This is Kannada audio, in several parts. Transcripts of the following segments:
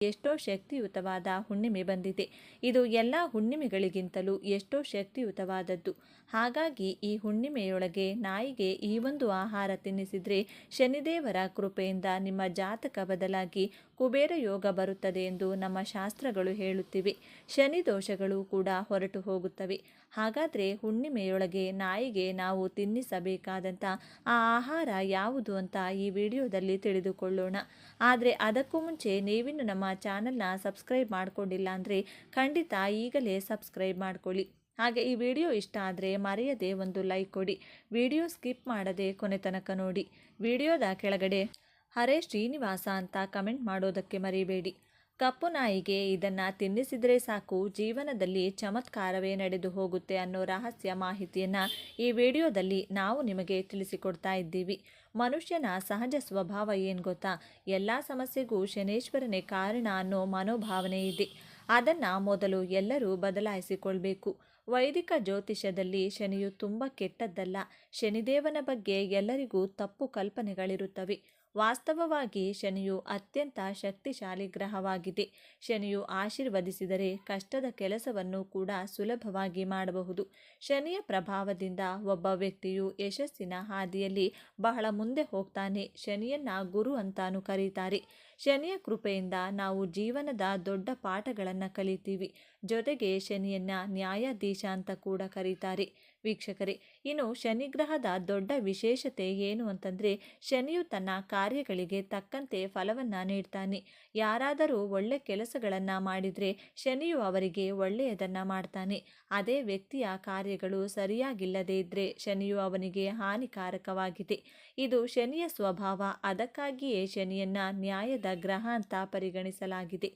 ಎಷ್ಟೋ ಶಕ್ತಿಯುತವಾದ ಹುಣ್ಣಿಮೆ ಬಂದಿದೆ. ಇದು ಎಲ್ಲ ಹುಣ್ಣಿಮೆಗಳಿಗಿಂತಲೂ ಎಷ್ಟೋ ಶಕ್ತಿಯುತವಾದದ್ದು. ಹಾಗಾಗಿ ಈ ಹುಣ್ಣಿಮೆಯೊಳಗೆ ನಾಯಿಗೆ ಈ ಒಂದು ಆಹಾರ ತಿನ್ನಿಸಿದರೆ ಶನಿದೇವರ ಕೃಪೆಯಿಂದ ನಿಮ್ಮ ಜಾತಕ ಬದಲಾಗಿ ಕುಬೇರ ಯೋಗ ಬರುತ್ತದೆ ಎಂದು ನಮ್ಮ ಶಾಸ್ತ್ರಗಳು ಹೇಳುತ್ತಿವೆ. ಶನಿ ದೋಷಗಳು ಕೂಡ ಹೊರಟು ಹೋಗುತ್ತವೆ. ಹಾಗಾದರೆ ಹುಣ್ಣಿಮೆಯೊಳಗೆ ನಾಯಿಗೆ ನಾವು ತಿನ್ನಿಸಬೇಕಾದಂಥ ಆ ಆಹಾರ ಯಾವುದು ಅಂತ ಈ ವಿಡಿಯೋದಲ್ಲಿ ತಿಳಿದುಕೊಳ್ಳೋಣ. ಆದರೆ ಅದಕ್ಕೂ ಮುಂಚೆ ನೀವಿನ್ನು ನಮ್ಮ ಚಾನಲ್ನ ಸಬ್ಸ್ಕ್ರೈಬ್ ಮಾಡಿಕೊಂಡಿಲ್ಲ ಅಂದರೆ ಖಂಡಿತ ಈಗಲೇ ಸಬ್ಸ್ಕ್ರೈಬ್ ಮಾಡ್ಕೊಳ್ಳಿ. ಹಾಗೆ ಈ ವಿಡಿಯೋ ಇಷ್ಟ ಆದರೆ ಮರೆಯದೆ ಒಂದು ಲೈಕ್ ಕೊಡಿ. ವಿಡಿಯೋ ಸ್ಕಿಪ್ ಮಾಡದೆ ಕೊನೆ ತನಕ ನೋಡಿ. ವಿಡಿಯೋದ ಕೆಳಗಡೆ ಹರೇ ಶ್ರೀನಿವಾಸ ಅಂತ ಕಮೆಂಟ್ ಮಾಡೋದಕ್ಕೆ ಮರಿಬೇಡಿ. ಕಪ್ಪು ನಾಯಿಗೆ ಇದನ್ನು ತಿನ್ನಿಸಿದರೆ ಸಾಕು, ಜೀವನದಲ್ಲಿ ಚಮತ್ಕಾರವೇ ನಡೆದು ಹೋಗುತ್ತೆ ಅನ್ನೋ ರಹಸ್ಯ ಮಾಹಿತಿಯನ್ನು ಈ ವಿಡಿಯೋದಲ್ಲಿ ನಾವು ನಿಮಗೆ ತಿಳಿಸಿಕೊಡ್ತಾ ಇದ್ದೀವಿ. ಮನುಷ್ಯನ ಸಹಜ ಸ್ವಭಾವ ಏನು ಗೊತ್ತಾ? ಎಲ್ಲ ಸಮಸ್ಯೆಗೂ ಶನೇಶ್ವರನೇ ಕಾರಣ ಅನ್ನೋ ಮನೋಭಾವನೆ ಇದೆ. ಅದನ್ನು ಮೊದಲು ಎಲ್ಲರೂ ಬದಲಾಯಿಸಿಕೊಳ್ಬೇಕು. ವೈದಿಕ ಜ್ಯೋತಿಷ್ಯದಲ್ಲಿ ಶನಿಯು ತುಂಬ ಕೆಟ್ಟದ್ದಲ್ಲ. ಶನಿದೇವನ ಬಗ್ಗೆ ಎಲ್ಲರಿಗೂ ತಪ್ಪು ಕಲ್ಪನೆಗಳಿರುತ್ತವೆ. ವಾಸ್ತವವಾಗಿ ಶನಿಯು ಅತ್ಯಂತ ಶಕ್ತಿಶಾಲಿ ಗ್ರಹವಾಗಿದೆ. ಶನಿಯು ಆಶೀರ್ವದಿಸಿದರೆ ಕಷ್ಟದ ಕೆಲಸವನ್ನು ಕೂಡ ಸುಲಭವಾಗಿ ಮಾಡಬಹುದು. ಶನಿಯ ಪ್ರಭಾವದಿಂದ ಒಬ್ಬ ವ್ಯಕ್ತಿಯು ಯಶಸ್ಸಿನ ಹಾದಿಯಲ್ಲಿ ಬಹಳ ಮುಂದೆ ಹೋಗ್ತಾನೆ. ಶನಿಯನ್ನ ಗುರು ಅಂತಾನು ಕರೀತಾರೆ. ಶನಿಯ ಕೃಪೆಯಿಂದ ನಾವು ಜೀವನದ ದೊಡ್ಡ ಪಾಠಗಳನ್ನು ಕಲಿತೀವಿ. ಜೊತೆಗೆ ಶನಿಯನ್ನ ನ್ಯಾಯಾಧೀಶ ಅಂತ ಕೂಡ ಕರೀತಾರೆ. ವೀಕ್ಷಕರೇ, ಇನ್ನು ಶನಿಗ್ರಹದ ದೊಡ್ಡ ವಿಶೇಷತೆ ಏನು ಅಂತಂದರೆ, ಶನಿಯು ತನ್ನ ಕಾರ್ಯಗಳಿಗೆ ತಕ್ಕಂತೆ ಫಲವನ್ನು ನೀಡ್ತಾನೆ. ಯಾರಾದರೂ ಒಳ್ಳೆ ಕೆಲಸಗಳನ್ನು ಮಾಡಿದರೆ ಶನಿಯು ಅವರಿಗೆ ಒಳ್ಳೆಯದನ್ನು ಮಾಡ್ತಾನೆ. ಅದೇ ವ್ಯಕ್ತಿಯ ಕಾರ್ಯಗಳು ಸರಿಯಾಗಿಲ್ಲದೇ ಇದ್ದರೆ ಶನಿಯು ಅವನಿಗೆ ಹಾನಿಕಾರಕವಾಗಿದೆ. ಇದು ಶನಿಯ ಸ್ವಭಾವ. ಅದಕ್ಕಾಗಿಯೇ ಶನಿಯನ್ನ ನ್ಯಾಯದ ಗ್ರಹ ಅಂತ ಪರಿಗಣಿಸಲಾಗಿದೆ.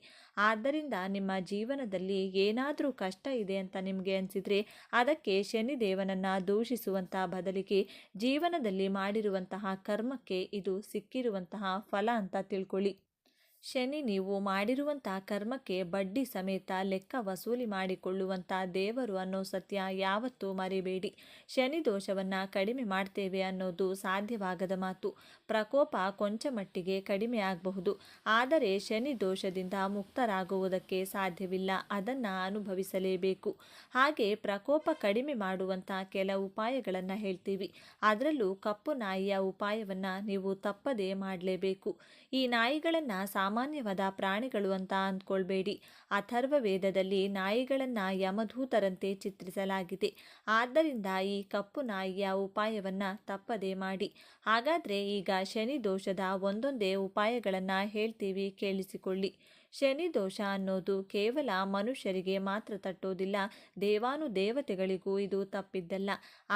ಆದ್ದರಿಂದ ನಿಮ್ಮ ಜೀವನದಲ್ಲಿ ಏನಾದರೂ ಕಷ್ಟ ಇದೆ ಅಂತ ನಿಮಗೆ ಅನಿಸಿದರೆ ಅದಕ್ಕೆ ಶನಿದೇವನನ್ನು ದೂಷಿಸುವಂಥ ಬದಲಿಗೆ ಜೀವನದಲ್ಲಿ ಮಾಡಿರುವಂತಹ ಕರ್ಮಕ್ಕೆ ಇದು ಸಿಕ್ಕಿರುವಂತಹ ಫಲ ಅಂತ ತಿಳ್ಕೊಳ್ಳಿ. ಶನಿ ನೀವು ಮಾಡಿರುವಂತಹ ಕರ್ಮಕ್ಕೆ ಬಡ್ಡಿ ಸಮೇತ ಲೆಕ್ಕ ವಸೂಲಿ ಮಾಡಿಕೊಳ್ಳುವಂಥ ದೇವರು ಅನ್ನೋ ಸತ್ಯ ಯಾವತ್ತೂ ಮರಿಬೇಡಿ. ಶನಿ ದೋಷವನ್ನು ಕಡಿಮೆ ಮಾಡ್ತೇವೆ ಅನ್ನೋದು ಸಾಧ್ಯವಾಗದ ಮಾತು. ಪ್ರಕೋಪ ಕೊಂಚ ಮಟ್ಟಿಗೆ ಕಡಿಮೆ ಆಗಬಹುದು, ಆದರೆ ಶನಿ ದೋಷದಿಂದ ಮುಕ್ತರಾಗುವುದಕ್ಕೆ ಸಾಧ್ಯವಿಲ್ಲ. ಅದನ್ನು ಅನುಭವಿಸಲೇಬೇಕು. ಹಾಗೆ ಪ್ರಕೋಪ ಕಡಿಮೆ ಮಾಡುವಂಥ ಕೆಲ ಉಪಾಯಗಳನ್ನು ಹೇಳ್ತೀವಿ. ಅದರಲ್ಲೂ ಕಪ್ಪು ನಾಯಿಯ ಉಪಾಯವನ್ನು ನೀವು ತಪ್ಪದೇ ಮಾಡಲೇಬೇಕು. ಈ ನಾಯಿಗಳನ್ನು ಸಾಮಾನ್ಯವಾದ ಪ್ರಾಣಿಗಳು ಅಂತ ಅಂದ್ಕೊಳ್ಬೇಡಿ. ಅಥರ್ವ ವೇದದಲ್ಲಿ ನಾಯಿಗಳನ್ನು ಯಮದೂತರಂತೆ ಚಿತ್ರಿಸಲಾಗಿದೆ. ಆದ್ದರಿಂದ ಈ ಕಪ್ಪು ನಾಯಿಯ ಉಪಾಯವನ್ನು ತಪ್ಪದೇ ಮಾಡಿ. ಹಾಗಾದರೆ ಈಗ ಶನಿ ದೋಷದ ಒಂದೊಂದೇ ಉಪಾಯಗಳನ್ನು ಹೇಳ್ತೀವಿ, ಕೇಳಿಸಿಕೊಳ್ಳಿ. ಶನಿ ದೋಷ ಅನ್ನೋದು ಕೇವಲ ಮನುಷ್ಯರಿಗೆ ಮಾತ್ರ ತಟ್ಟೋದಿಲ್ಲ, ದೇವಾನುದೇವತೆಗಳಿಗೂ ಇದು ತಪ್ಪಿದ್ದಲ್ಲ.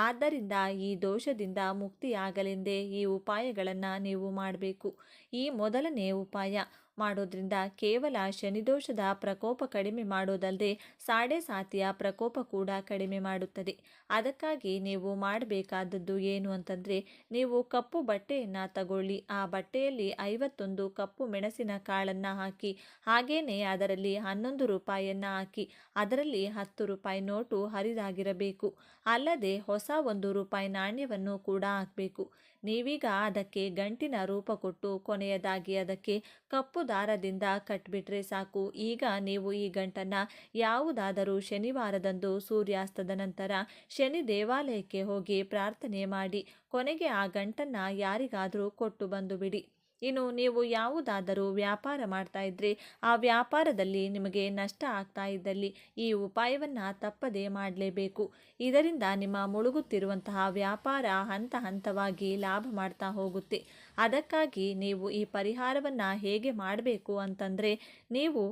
ಆದ್ದರಿಂದ ಈ ದೋಷದಿಂದ ಮುಕ್ತಿಯಾಗಲೆಂದೇ ಈ ಉಪಾಯಗಳನ್ನು ನೀವು ಮಾಡಬೇಕು. ಈ ಮೊದಲನೇ ಉಪಾಯ ಮಾಡೋದ್ರಿಂದ ಕೇವಲ ಶನಿದೋಷದ ಪ್ರಕೋಪ ಕಡಿಮೆ ಮಾಡೋದಲ್ಲದೆ ಸಾಡೆ ಸಾತಿಯ ಪ್ರಕೋಪ ಕೂಡ ಕಡಿಮೆ ಮಾಡುತ್ತದೆ. ಅದಕ್ಕಾಗಿ ನೀವು ಮಾಡಬೇಕಾದದ್ದು ಏನು ಅಂತಂದರೆ, ನೀವು ಕಪ್ಪು ಬಟ್ಟೆಯನ್ನು ತಗೊಳ್ಳಿ. ಆ ಬಟ್ಟೆಯಲ್ಲಿ 51 ಕಪ್ಪು ಮೆಣಸಿನ ಕಾಳನ್ನು ಹಾಕಿ, ಹಾಗೇನೆ ಅದರಲ್ಲಿ 11 ರೂಪಾಯಿಯನ್ನು ಹಾಕಿ, ಅದರಲ್ಲಿ 10 ರೂಪಾಯಿ ನೋಟು ಹರಿದಾಗಿರಬೇಕು. ಅಲ್ಲದೆ ಹೊಸ 1 ರೂಪಾಯಿ ನಾಣ್ಯವನ್ನು ಕೂಡ ಹಾಕಬೇಕು. ನೀವೀಗ ಅದಕ್ಕೆ ಗಂಟಿನ ರೂಪ ಕೊಟ್ಟು ಕೊನೆಯದಾಗಿ ಅದಕ್ಕೆ ಕಪ್ಪು ದಾರದಿಂದ ಕಟ್ಟಿಬಿಟ್ರೆ ಸಾಕು. ಈಗ ನೀವು ಈ ಗಂಟನ್ನು ಯಾವುದಾದರೂ ಶನಿವಾರದಂದು ಸೂರ್ಯಾಸ್ತದ ನಂತರ ಶನಿ ದೇವಾಲಯಕ್ಕೆ ಹೋಗಿ ಪ್ರಾರ್ಥನೆ ಮಾಡಿ ಕೊನೆಗೆ ಆ ಗಂಟನ್ನು ಯಾರಿಗಾದರೂ ಕೊಟ್ಟು ಬಂದು ಬಿಡಿ. ಇನ್ನು ನೀವು ಯಾವುದಾದರೂ ವ್ಯಾಪಾರ ಮಾಡ್ತಾ ಇದ್ದರೆ ಆ ವ್ಯಾಪಾರದಲ್ಲಿ ನಿಮಗೆ ನಷ್ಟ ಆಗ್ತಾ ಇದ್ದಲ್ಲಿ ಈ ಉಪಾಯವನ್ನು ತಪ್ಪದೇ ಮಾಡಲೇಬೇಕು. ಇದರಿಂದ ನಿಮ್ಮ ಮುಳುಗುತ್ತಿರುವಂತಹ ವ್ಯಾಪಾರ ಹಂತ ಹಂತವಾಗಿ ಲಾಭ ಮಾಡ್ತಾ ಹೋಗುತ್ತೆ. ಅದಕ್ಕಾಗಿ ನೀವು ಈ ಪರಿಹಾರವನ್ನು ಹೇಗೆ ಮಾಡಬೇಕು ಅಂತಂದರೆ, ನೀವು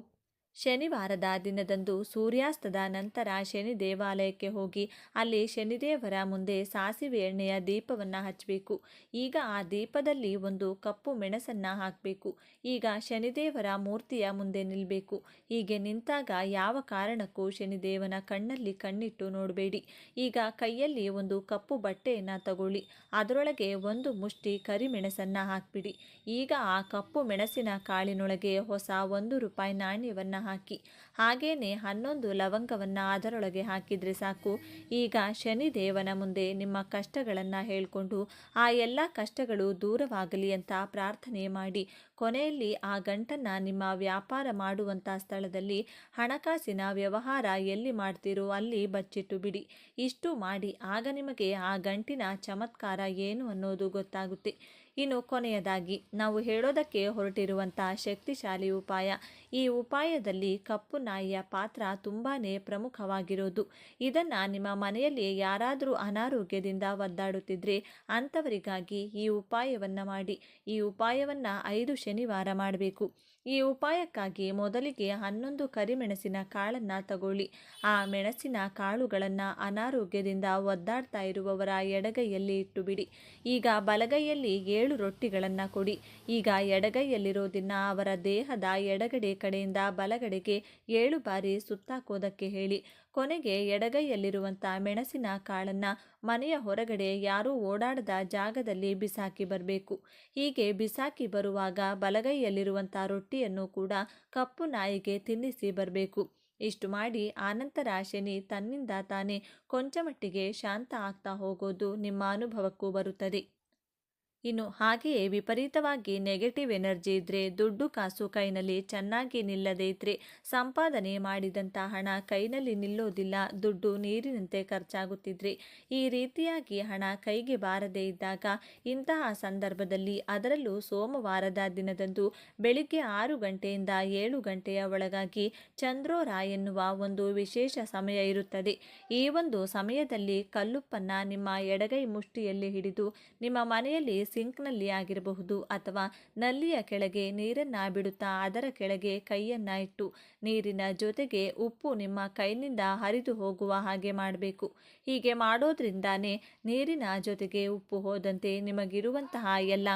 ಶನಿವಾರದ ದಿನದಂದು ಸೂರ್ಯಾಸ್ತದ ನಂತರ ಶನಿ ದೇವಾಲಯಕ್ಕೆ ಹೋಗಿ ಅಲ್ಲಿ ಶನಿದೇವರ ಮುಂದೆ ಸಾಸಿವೆ ಎಣ್ಣೆಯ ದೀಪವನ್ನು ಹಚ್ಚಬೇಕು. ಈಗ ಆ ದೀಪದಲ್ಲಿ ಒಂದು ಕಪ್ಪು ಮೆಣಸನ್ನು ಹಾಕಬೇಕು. ಈಗ ಶನಿದೇವರ ಮೂರ್ತಿಯ ಮುಂದೆ ನಿಲ್ಲಬೇಕು. ಹೀಗೆ ನಿಂತಾಗ ಯಾವ ಕಾರಣಕ್ಕೂ ಶನಿದೇವನ ಕಣ್ಣಲ್ಲಿ ಕಣ್ಣಿಟ್ಟು ನೋಡಬೇಡಿ. ಈಗ ಕೈಯಲ್ಲಿ ಒಂದು ಕಪ್ಪು ಬಟ್ಟೆಯನ್ನು ತಗೊಳ್ಳಿ. ಅದರೊಳಗೆ ಒಂದು ಮುಷ್ಟಿ ಕರಿಮೆಣಸನ್ನು ಹಾಕಿಬಿಡಿ. ಈಗ ಆ ಕಪ್ಪು ಮೆಣಸಿನ ಕಾಳಿನೊಳಗೆ ಹೊಸ 1 ರೂಪಾಯಿ ನಾಣ್ಯವನ್ನು ಹಾಕಿ. ಹಾಗೇನೆ 11 ಲವಂಗವನ್ನು ಅದರೊಳಗೆ ಹಾಕಿದರೆ ಸಾಕು. ಈಗ ಶನಿದೇವನ ಮುಂದೆ ನಿಮ್ಮ ಕಷ್ಟಗಳನ್ನು ಹೇಳಿಕೊಂಡು ಆ ಎಲ್ಲ ಕಷ್ಟಗಳು ದೂರವಾಗಲಿ ಅಂತ ಪ್ರಾರ್ಥನೆ ಮಾಡಿ, ಕೊನೆಯಲ್ಲಿ ಆ ಗಂಟನ್ನು ನಿಮ್ಮ ವ್ಯಾಪಾರ ಮಾಡುವಂಥ ಸ್ಥಳದಲ್ಲಿ ಹಣಕಾಸಿನ ವ್ಯವಹಾರ ಎಲ್ಲಿ ಮಾಡ್ತೀರೋ ಅಲ್ಲಿ ಬಚ್ಚಿಟ್ಟು ಬಿಡಿ. ಇಷ್ಟು ಮಾಡಿ ಆಗ ನಿಮಗೆ ಆ ಗಂಟಿನ ಚಮತ್ಕಾರ ಏನು ಅನ್ನೋದು ಗೊತ್ತಾಗುತ್ತೆ. ಇನ್ನು ಕೊನೆಯದಾಗಿ ನಾವು ಹೇಳೋದಕ್ಕೆ ಹೊರಟಿರುವಂಥ ಶಕ್ತಿಶಾಲಿ ಉಪಾಯ. ಈ ಉಪಾಯದಲ್ಲಿ ಕಪ್ಪು ನಾಯಿಯ ಪಾತ್ರ ತುಂಬಾ ಪ್ರಮುಖವಾಗಿರೋದು. ಇದನ್ನು ನಿಮ್ಮ ಮನೆಯಲ್ಲಿ ಯಾರಾದರೂ ಅನಾರೋಗ್ಯದಿಂದ ಒದ್ದಾಡುತ್ತಿದ್ದರೆ ಅಂಥವರಿಗಾಗಿ ಈ ಉಪಾಯವನ್ನು ಮಾಡಿ. ಈ ಉಪಾಯವನ್ನು 5 ಶನಿವಾರ ಮಾಡಬೇಕು. ಈ ಉಪಾಯಕ್ಕಾಗಿ ಮೊದಲಿಗೆ 11 ಕರಿಮೆಣಸಿನ ಕಾಳನ್ನು ತಗೊಳ್ಳಿ. ಆ ಮೆಣಸಿನ ಕಾಳುಗಳನ್ನು ಅನಾರೋಗ್ಯದಿಂದ ಒದ್ದಾಡ್ತಾ ಇರುವವರ ಎಡಗೈಯಲ್ಲಿ ಇಟ್ಟು ಬಿಡಿ. ಈಗ ಬಲಗೈಯಲ್ಲಿ 7 ರೊಟ್ಟಿಗಳನ್ನು ಕೊಡಿ. ಈಗ ಎಡಗೈಯಲ್ಲಿರೋದನ್ನ ಅವರ ದೇಹದ ಎಡಗಡೆ ಕಡೆಯಿಂದ ಬಲಗಡೆಗೆ 7 ಬಾರಿ ಸುತ್ತಾಕೋದಕ್ಕೆ ಹೇಳಿ. ಕೊನೆಗೆ ಎಡಗೈಯಲ್ಲಿರುವಂಥ ಮೆಣಸಿನ ಕಾಳನ್ನು ಮನೆಯ ಹೊರಗಡೆ ಯಾರೂ ಓಡಾಡದ ಜಾಗದಲ್ಲಿ ಬಿಸಾಕಿ ಬರಬೇಕು. ಹೀಗೆ ಬಿಸಾಕಿ ಬರುವಾಗ ಬಲಗೈಯಲ್ಲಿರುವಂಥ ರೊಟ್ಟಿಯನ್ನು ಕೂಡ ಕಪ್ಪು ನಾಯಿಗೆ ತಿನ್ನಿಸಿ ಬರಬೇಕು. ಇಷ್ಟು ಮಾಡಿ ಆನಂತರ ಶನಿ ತನ್ನಿಂದ ತಾನೇ ಕೊಂಚ ಮಟ್ಟಿಗೆ ಶಾಂತ ಆಗ್ತಾ ಹೋಗೋದು ನಿಮ್ಮ ಅನುಭವಕ್ಕೂ ಬರುತ್ತದೆ. ಇನ್ನು ಹಾಗೆಯೇ ವಿಪರೀತವಾಗಿ ನೆಗೆಟಿವ್ ಎನರ್ಜಿ ಇದ್ದರೆ, ದುಡ್ಡು ಕಾಸು ಕೈನಲ್ಲಿ ಚೆನ್ನಾಗಿ ನಿಲ್ಲದೇ ಇದ್ದರೆ, ಸಂಪಾದನೆ ಮಾಡಿದಂಥ ಹಣ ಕೈನಲ್ಲಿ ನಿಲ್ಲೋದಿಲ್ಲ, ದುಡ್ಡು ನೀರಿನಂತೆ ಖರ್ಚಾಗುತ್ತಿದ್ರೆ, ಈ ರೀತಿಯಾಗಿ ಹಣ ಕೈಗೆ ಬಾರದೇ ಇದ್ದಾಗ, ಇಂತಹ ಸಂದರ್ಭದಲ್ಲಿ ಅದರಲ್ಲೂ ಸೋಮವಾರದ ದಿನದಂದು ಬೆಳಿಗ್ಗೆ 6 ಗಂಟೆಯಿಂದ 7 ಗಂಟೆಯ ಒಳಗಾಗಿ ಚಂದ್ರೋರ ಎನ್ನುವ ಒಂದು ವಿಶೇಷ ಸಮಯ ಇರುತ್ತದೆ. ಈ ಒಂದು ಸಮಯದಲ್ಲಿ ಕಲ್ಲುಪ್ಪನ್ನು ನಿಮ್ಮ ಎಡಗೈ ಮುಷ್ಟಿಯಲ್ಲಿ ಹಿಡಿದು ನಿಮ್ಮ ಮನೆಯಲ್ಲಿ ಸಿಂಕ್ನಲ್ಲಿ ಆಗಿರಬಹುದು ಅಥವಾ ನಲ್ಲಿಯ ಕೆಳಗೆ ನೀರನ್ನು ಬಿಡುತ್ತಾ ಅದರ ಕೆಳಗೆ ಕೈಯನ್ನು ಇಟ್ಟು ನೀರಿನ ಜೊತೆಗೆ ಉಪ್ಪು ನಿಮ್ಮ ಕೈನಿಂದ ಹರಿದು ಹೋಗುವ ಹಾಗೆ ಮಾಡಬೇಕು. ಹೀಗೆ ಮಾಡೋದ್ರಿಂದಾನೇ ನೀರಿನ ಜೊತೆಗೆ ಉಪ್ಪು ಹೋದಂತೆ ನಿಮಗಿರುವಂತಹ ಎಲ್ಲ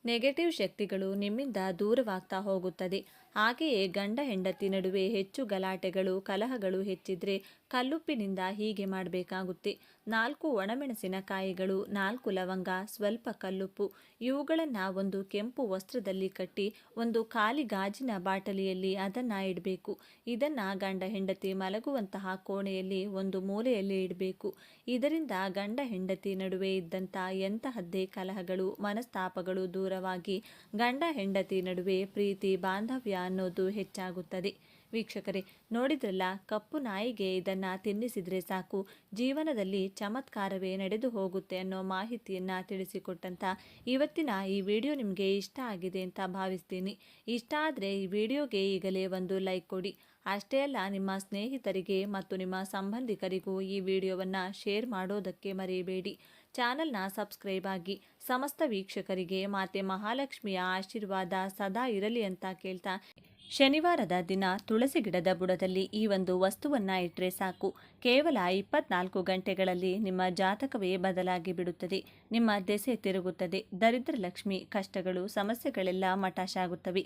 ನೆಗೆಟಿವ್ ಶಕ್ತಿಗಳು ನಿಮ್ಮಿಂದ ದೂರವಾಗ್ತಾ ಹೋಗುತ್ತದೆ. ಹಾಗೆಯೇ ಗಂಡ ಹೆಂಡತಿ ನಡುವೆ ಹೆಚ್ಚು ಗಲಾಟೆಗಳು ಕಲಹಗಳು ಹೆಚ್ಚಿದ್ರೆ ಕಲ್ಲುಪ್ಪಿನಿಂದ ಹೀಗೆ ಮಾಡಬೇಕಾಗುತ್ತೆ. 4 ಒಣಮೆಣಸಿನಕಾಯಿಗಳು, 4 ಲವಂಗ, ಸ್ವಲ್ಪ ಕಲ್ಲುಪ್ಪು ಇವುಗಳನ್ನು ಒಂದು ಕೆಂಪು ವಸ್ತ್ರದಲ್ಲಿ ಕಟ್ಟಿ ಒಂದು ಖಾಲಿ ಗಾಜಿನ ಬಾಟಲಿಯಲ್ಲಿ ಅದನ್ನು ಇಡಬೇಕು. ಇದನ್ನು ಗಂಡ ಹೆಂಡತಿ ಮಲಗುವಂತಹ ಕೋಣೆಯಲ್ಲಿ ಒಂದು ಮೂಲೆಯಲ್ಲಿ ಇಡಬೇಕು. ಇದರಿಂದ ಗಂಡ ಹೆಂಡತಿ ನಡುವೆ ಇದ್ದಂಥ ಎಂತಹದ್ದೇ ಕಲಹಗಳು ಮನಸ್ತಾಪಗಳು ದೂರವಾಗಿ ಗಂಡ ಹೆಂಡತಿ ನಡುವೆ ಪ್ರೀತಿ ಬಾಂಧವ್ಯ ಅನ್ನೋದು ಹೆಚ್ಚಾಗುತ್ತದೆ. ವೀಕ್ಷಕರೇ, ನೋಡಿದ್ರಲ್ಲ, ಕಪ್ಪು ನಾಯಿಗೆ ಇದನ್ನು ತಿನ್ನಿಸಿದರೆ ಸಾಕು, ಜೀವನದಲ್ಲಿ ಚಮತ್ಕಾರವೇ ನಡೆದು ಹೋಗುತ್ತೆ ಅನ್ನೋ ಮಾಹಿತಿಯನ್ನು ತಿಳಿಸಿಕೊಟ್ಟಂಥ ಇವತ್ತಿನ ಈ ವಿಡಿಯೋ ನಿಮಗೆ ಇಷ್ಟ ಆಗಿದೆ ಅಂತ ಭಾವಿಸ್ತೀನಿ. ಇಷ್ಟ ಆದರೆ ಈ ವಿಡಿಯೋಗೆ ಈಗಲೇ ಒಂದು ಲೈಕ್ ಕೊಡಿ. ಅಷ್ಟೇ ಅಲ್ಲ, ನಿಮ್ಮ ಸ್ನೇಹಿತರಿಗೆ ಮತ್ತು ನಿಮ್ಮ ಸಂಬಂಧಿಕರಿಗೂ ಈ ವಿಡಿಯೋವನ್ನು ಶೇರ್ ಮಾಡೋದಕ್ಕೆ ಮರೆಯಬೇಡಿ. ಚಾನಲ್ನ ಸಬ್ಸ್ಕ್ರೈಬ್ ಆಗಿ. ಸಮಸ್ತ ವೀಕ್ಷಕರಿಗೆ ಮಾತೆ ಮಹಾಲಕ್ಷ್ಮಿಯ ಆಶೀರ್ವಾದ ಸದಾ ಇರಲಿ ಅಂತ ಕೇಳ್ತಾ, ಶನಿವಾರದ ದಿನ ತುಳಸಿ ಗಿಡದ ಬುಡದಲ್ಲಿ ಈ ಒಂದು ವಸ್ತುವನ್ನು ಇಟ್ಟರೆ ಸಾಕು, ಕೇವಲ 24 ಗಂಟೆಗಳಲ್ಲಿ ನಿಮ್ಮ ಜಾತಕವೇ ಬದಲಾಗಿ ಬಿಡುತ್ತದೆ. ನಿಮ್ಮ ದೆಸೆ ತಿರುಗುತ್ತದೆ. ದರಿದ್ರ ಲಕ್ಷ್ಮಿ ಕಷ್ಟಗಳು ಸಮಸ್ಯೆಗಳೆಲ್ಲ ಮಟಾಶಾಗುತ್ತವೆ.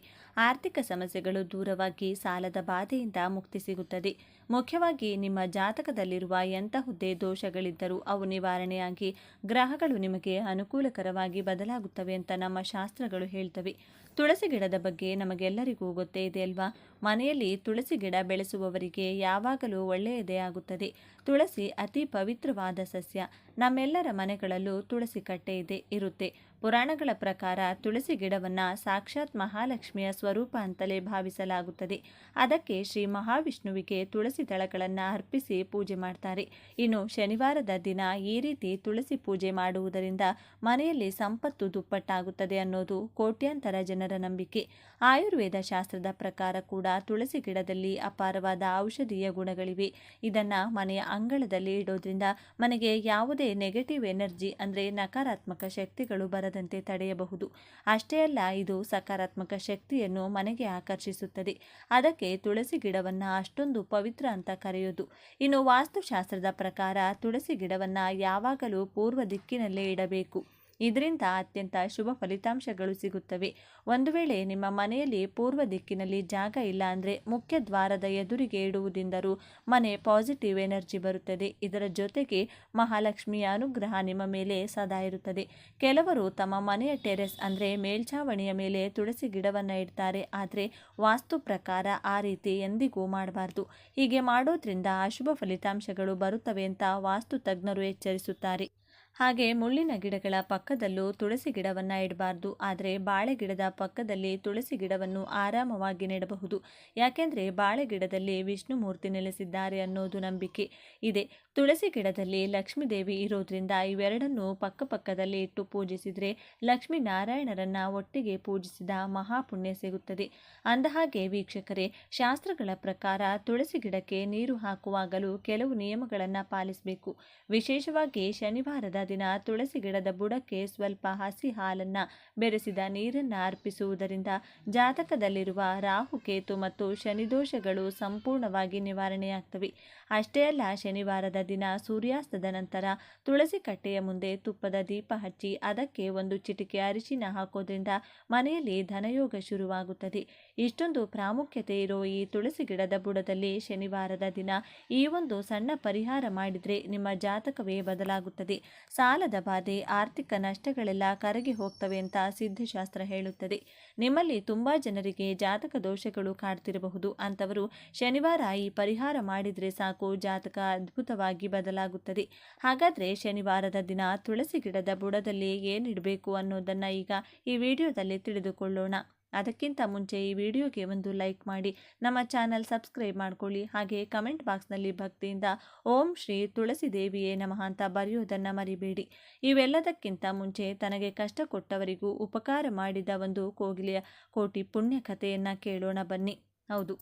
ಆರ್ಥಿಕ ಸಮಸ್ಯೆಗಳು ದೂರವಾಗಿ ಸಾಲದ ಬಾಧೆಯಿಂದ ಮುಕ್ತಿ ಸಿಗುತ್ತದೆ. ಮುಖ್ಯವಾಗಿ ನಿಮ್ಮ ಜಾತಕದಲ್ಲಿರುವ ಎಂತಹುದೇ ದೋಷಗಳಿದ್ದರೂ ಅವು ನಿವಾರಣೆಯಾಗಿ ಗ್ರಹಗಳು ನಿಮಗೆ ಅನುಕೂಲಕರವಾಗಿ ಬದಲಾಗುತ್ತವೆ ಅಂತ ನಮ್ಮ ಶಾಸ್ತ್ರಗಳು ಹೇಳ್ತವೆ. ತುಳಸಿ ಗಿಡದ ಬಗ್ಗೆ ನಮಗೆಲ್ಲರಿಗೂ ಗೊತ್ತೇ ಇದೆ ಅಲ್ವಾ? ಮನೆಯಲ್ಲಿ ತುಳಸಿ ಗಿಡ ಬೆಳೆಸುವವರಿಗೆ ಯಾವಾಗಲೂ ಒಳ್ಳೆಯದೇ ಆಗುತ್ತದೆ. ತುಳಸಿ ಅತಿ ಪವಿತ್ರವಾದ ಸಸ್ಯ. ನಮ್ಮೆಲ್ಲರ ಮನೆಗಳಲ್ಲೂ ತುಳಸಿ ಕಟ್ಟೆ ಇರುತ್ತೆ. ಪುರಾಣಗಳ ಪ್ರಕಾರ ತುಳಸಿ ಗಿಡವನ್ನು ಸಾಕ್ಷಾತ್ ಮಹಾಲಕ್ಷ್ಮಿಯ ಸ್ವರೂಪ ಅಂತಲೇ ಭಾವಿಸಲಾಗುತ್ತದೆ. ಅದಕ್ಕೆ ಶ್ರೀ ಮಹಾವಿಷ್ಣುವಿಗೆ ತುಳಸಿ ದಳಗಳನ್ನು ಅರ್ಪಿಸಿ ಪೂಜೆ ಮಾಡ್ತಾರೆ. ಇನ್ನು ಶನಿವಾರದ ದಿನ ಈ ರೀತಿ ತುಳಸಿ ಪೂಜೆ ಮಾಡುವುದರಿಂದ ಮನೆಯಲ್ಲಿ ಸಂಪತ್ತು ದುಪ್ಪಟ್ಟಾಗುತ್ತದೆ ಅನ್ನೋದು ಕೋಟ್ಯಾಂತರ ಜನರ ನಂಬಿಕೆ. ಆಯುರ್ವೇದ ಶಾಸ್ತ್ರದ ಪ್ರಕಾರ ಕೂಡ ತುಳಸಿ ಗಿಡದಲ್ಲಿ ಅಪಾರವಾದ ಔಷಧೀಯ ಗುಣಗಳಿವೆ. ಇದನ್ನು ಮನೆಯ ಅಂಗಳದಲ್ಲಿ ಇಡೋದ್ರಿಂದ ಮನೆಗೆ ಯಾವುದೇ ನೆಗೆಟಿವ್ ಎನರ್ಜಿ ಅಂದರೆ ನಕಾರಾತ್ಮಕ ಶಕ್ತಿಗಳು ಬರದಂತೆ ತಡೆಯಬಹುದು. ಅಷ್ಟೇ ಅಲ್ಲ, ಇದು ಸಕಾರಾತ್ಮಕ ಶಕ್ತಿಯನ್ನು ಮನೆಗೆ ಆಕರ್ಷಿಸುತ್ತದೆ. ಅದಕ್ಕೆ ತುಳಸಿ ಗಿಡವನ್ನು ಅಷ್ಟೊಂದು ಪವಿತ್ರ ಅಂತ ಕರೆಯೋದು. ಇನ್ನು ವಾಸ್ತುಶಾಸ್ತ್ರದ ಪ್ರಕಾರ ತುಳಸಿ ಗಿಡವನ್ನು ಯಾವಾಗಲೂ ಪೂರ್ವ ದಿಕ್ಕಿನಲ್ಲೇ ಇಡಬೇಕು. ಇದರಿಂದ ಅತ್ಯಂತ ಶುಭ ಫಲಿತಾಂಶಗಳು ಸಿಗುತ್ತವೆ. ಒಂದು ವೇಳೆ ನಿಮ್ಮ ಮನೆಯಲ್ಲಿ ಪೂರ್ವ ದಿಕ್ಕಿನಲ್ಲಿ ಜಾಗ ಇಲ್ಲ ಅಂದರೆ ಮುಖ್ಯ ದ್ವಾರದ ಎದುರಿಗೆ ಇಡುವುದರಿಂದಲೂ ಮನೆ ಪಾಸಿಟಿವ್ ಎನರ್ಜಿ ಬರುತ್ತದೆ. ಇದರ ಜೊತೆಗೆ ಮಹಾಲಕ್ಷ್ಮಿಯ ಅನುಗ್ರಹ ನಿಮ್ಮ ಮೇಲೆ ಸದಾ ಇರುತ್ತದೆ. ಕೆಲವರು ತಮ್ಮ ಮನೆಯ ಟೆರೆಸ್ ಅಂದರೆ ಮೇಲ್ಛಾವಣಿಯ ಮೇಲೆ ತುಳಸಿ ಗಿಡವನ್ನು ಇಡ್ತಾರೆ. ಆದರೆ ವಾಸ್ತು ಪ್ರಕಾರ ಆ ರೀತಿ ಎಂದಿಗೂ ಮಾಡಬಾರ್ದು. ಹೀಗೆ ಮಾಡೋದ್ರಿಂದ ಅಶುಭ ಫಲಿತಾಂಶಗಳು ಬರುತ್ತವೆ ಅಂತ ವಾಸ್ತು ತಜ್ಞರು ಎಚ್ಚರಿಸುತ್ತಾರೆ. ಹಾಗೆ ಮುಳ್ಳಿನ ಗಿಡಗಳ ಪಕ್ಕದಲ್ಲೂ ತುಳಸಿ ಗಿಡವನ್ನು ಇಡಬಾರ್ದು. ಆದರೆ ಬಾಳೆ ಗಿಡದ ಪಕ್ಕದಲ್ಲಿ ತುಳಸಿ ಗಿಡವನ್ನು ಆರಾಮವಾಗಿ ನೆಡಬಹುದು. ಯಾಕೆಂದರೆ ಬಾಳೆ ಗಿಡದಲ್ಲಿ ವಿಷ್ಣುಮೂರ್ತಿ ನೆಲೆಸಿದ್ದಾರೆ ಅನ್ನೋದು ನಂಬಿಕೆ ಇದೆ. ತುಳಸಿ ಗಿಡದಲ್ಲಿ ಲಕ್ಷ್ಮೀ ದೇವಿ ಇರೋದ್ರಿಂದ ಇವೆರಡನ್ನೂ ಪಕ್ಕದಲ್ಲಿ ಇಟ್ಟು ಪೂಜಿಸಿದರೆ ಲಕ್ಷ್ಮೀನಾರಾಯಣರನ್ನ ಒಟ್ಟಿಗೆ ಪೂಜಿಸಿದ ಮಹಾಪುಣ್ಯ ಸಿಗುತ್ತದೆ. ಅಂದಹಾಗೆ ವೀಕ್ಷಕರೇ, ಶಾಸ್ತ್ರಗಳ ಪ್ರಕಾರ ತುಳಸಿ ಗಿಡಕ್ಕೆ ನೀರು ಹಾಕುವಾಗಲೂ ಕೆಲವು ನಿಯಮಗಳನ್ನು ಪಾಲಿಸಬೇಕು. ವಿಶೇಷವಾಗಿ ಶನಿವಾರದ ದಿನ ತುಳಸಿ ಗಿಡದ ಬುಡಕ್ಕೆ ಸ್ವಲ್ಪ ಹಸಿ ಹಾಲನ್ನು ಬೆರೆಸಿದ ನೀರನ್ನು ಅರ್ಪಿಸುವುದರಿಂದ ಜಾತಕದಲ್ಲಿರುವ ರಾಹು, ಕೇತು ಮತ್ತು ಶನಿದೋಷಗಳು ಸಂಪೂರ್ಣವಾಗಿ ನಿವಾರಣೆಯಾಗ್ತವೆ. ಅಷ್ಟೇ ಅಲ್ಲ, ಶನಿವಾರದ ದಿನ ಸೂರ್ಯಾಸ್ತದ ನಂತರ ತುಳಸಿ ಕಟ್ಟೆಯ ಮುಂದೆ ತುಪ್ಪದ ದೀಪ ಹಚ್ಚಿ ಅದಕ್ಕೆ ಒಂದು ಚಿಟಿಕೆ ಅರಿಶಿನ ಹಾಕೋದ್ರಿಂದ ಮನೆಯಲ್ಲಿ ಧನಯೋಗ ಶುರುವಾಗುತ್ತದೆ. ಇಷ್ಟೊಂದು ಪ್ರಾಮುಖ್ಯತೆ ಇರೋ ಈ ತುಳಸಿ ಗಿಡದ ಬುಡದಲ್ಲಿ ಶನಿವಾರದ ದಿನ ಈ ಒಂದು ಸಣ್ಣ ಪರಿಹಾರ ಮಾಡಿದರೆ ನಿಮ್ಮ ಜಾತಕವೇ ಬದಲಾಗುತ್ತದೆ. ಸಾಲದ ಬಾಧೆ, ಆರ್ಥಿಕ ನಷ್ಟಗಳೆಲ್ಲ ಕರಗಿ ಹೋಗ್ತವೆ ಅಂತ ಸಿದ್ಧಶಾಸ್ತ್ರ ಹೇಳುತ್ತದೆ. ನಿಮ್ಮಲ್ಲಿ ತುಂಬ ಜನರಿಗೆ ಜಾತಕ ದೋಷಗಳು ಕಾಡ್ತಿರಬಹುದು. ಅಂಥವರು ಶನಿವಾರ ಈ ಪರಿಹಾರ ಮಾಡಿದರೆ ಸಾಕು, ಜಾತಕ ಅದ್ಭುತವಾಗಿ ಬದಲಾಗುತ್ತದೆ. ಹಾಗಾದರೆ ಶನಿವಾರದ ದಿನ ತುಳಸಿ ಗಿಡದ ಬುಡದಲ್ಲಿ ಏನಿಡಬೇಕು ಅನ್ನೋದನ್ನು ಈಗ ಈ ವಿಡಿಯೋದಲ್ಲಿ ತಿಳಿದುಕೊಳ್ಳೋಣ. ಅದಕ್ಕಿಂತ ಮುಂಚೆ ಈ ವಿಡಿಯೋಗೆ ಒಂದು ಲೈಕ್ ಮಾಡಿ, ನಮ್ಮ ಚಾನಲ್ ಸಬ್ಸ್ಕ್ರೈಬ್ ಮಾಡ್ಕೊಳ್ಳಿ. ಹಾಗೆ ಕಮೆಂಟ್ ಬಾಕ್ಸ್ನಲ್ಲಿ ಭಕ್ತಿಯಿಂದ ಓಂ ಶ್ರೀ ತುಳಸಿ ದೇವಿಯೇ ನಮಃ ಅಂತ ಬರೆಯೋದನ್ನು ಮರಿಬೇಡಿ. ಇವೆಲ್ಲದಕ್ಕಿಂತ ಮುಂಚೆ ತನಗೆ ಕಷ್ಟ ಕೊಟ್ಟವರಿಗೂ ಉಪಕಾರ ಮಾಡಿದ ಒಂದು ಕೋಗಿಲೆಯ ಕೋಟಿ ಪುಣ್ಯ ಕಥೆಯನ್ನು ಕೇಳೋಣ ಬನ್ನಿ. ಹೌದು,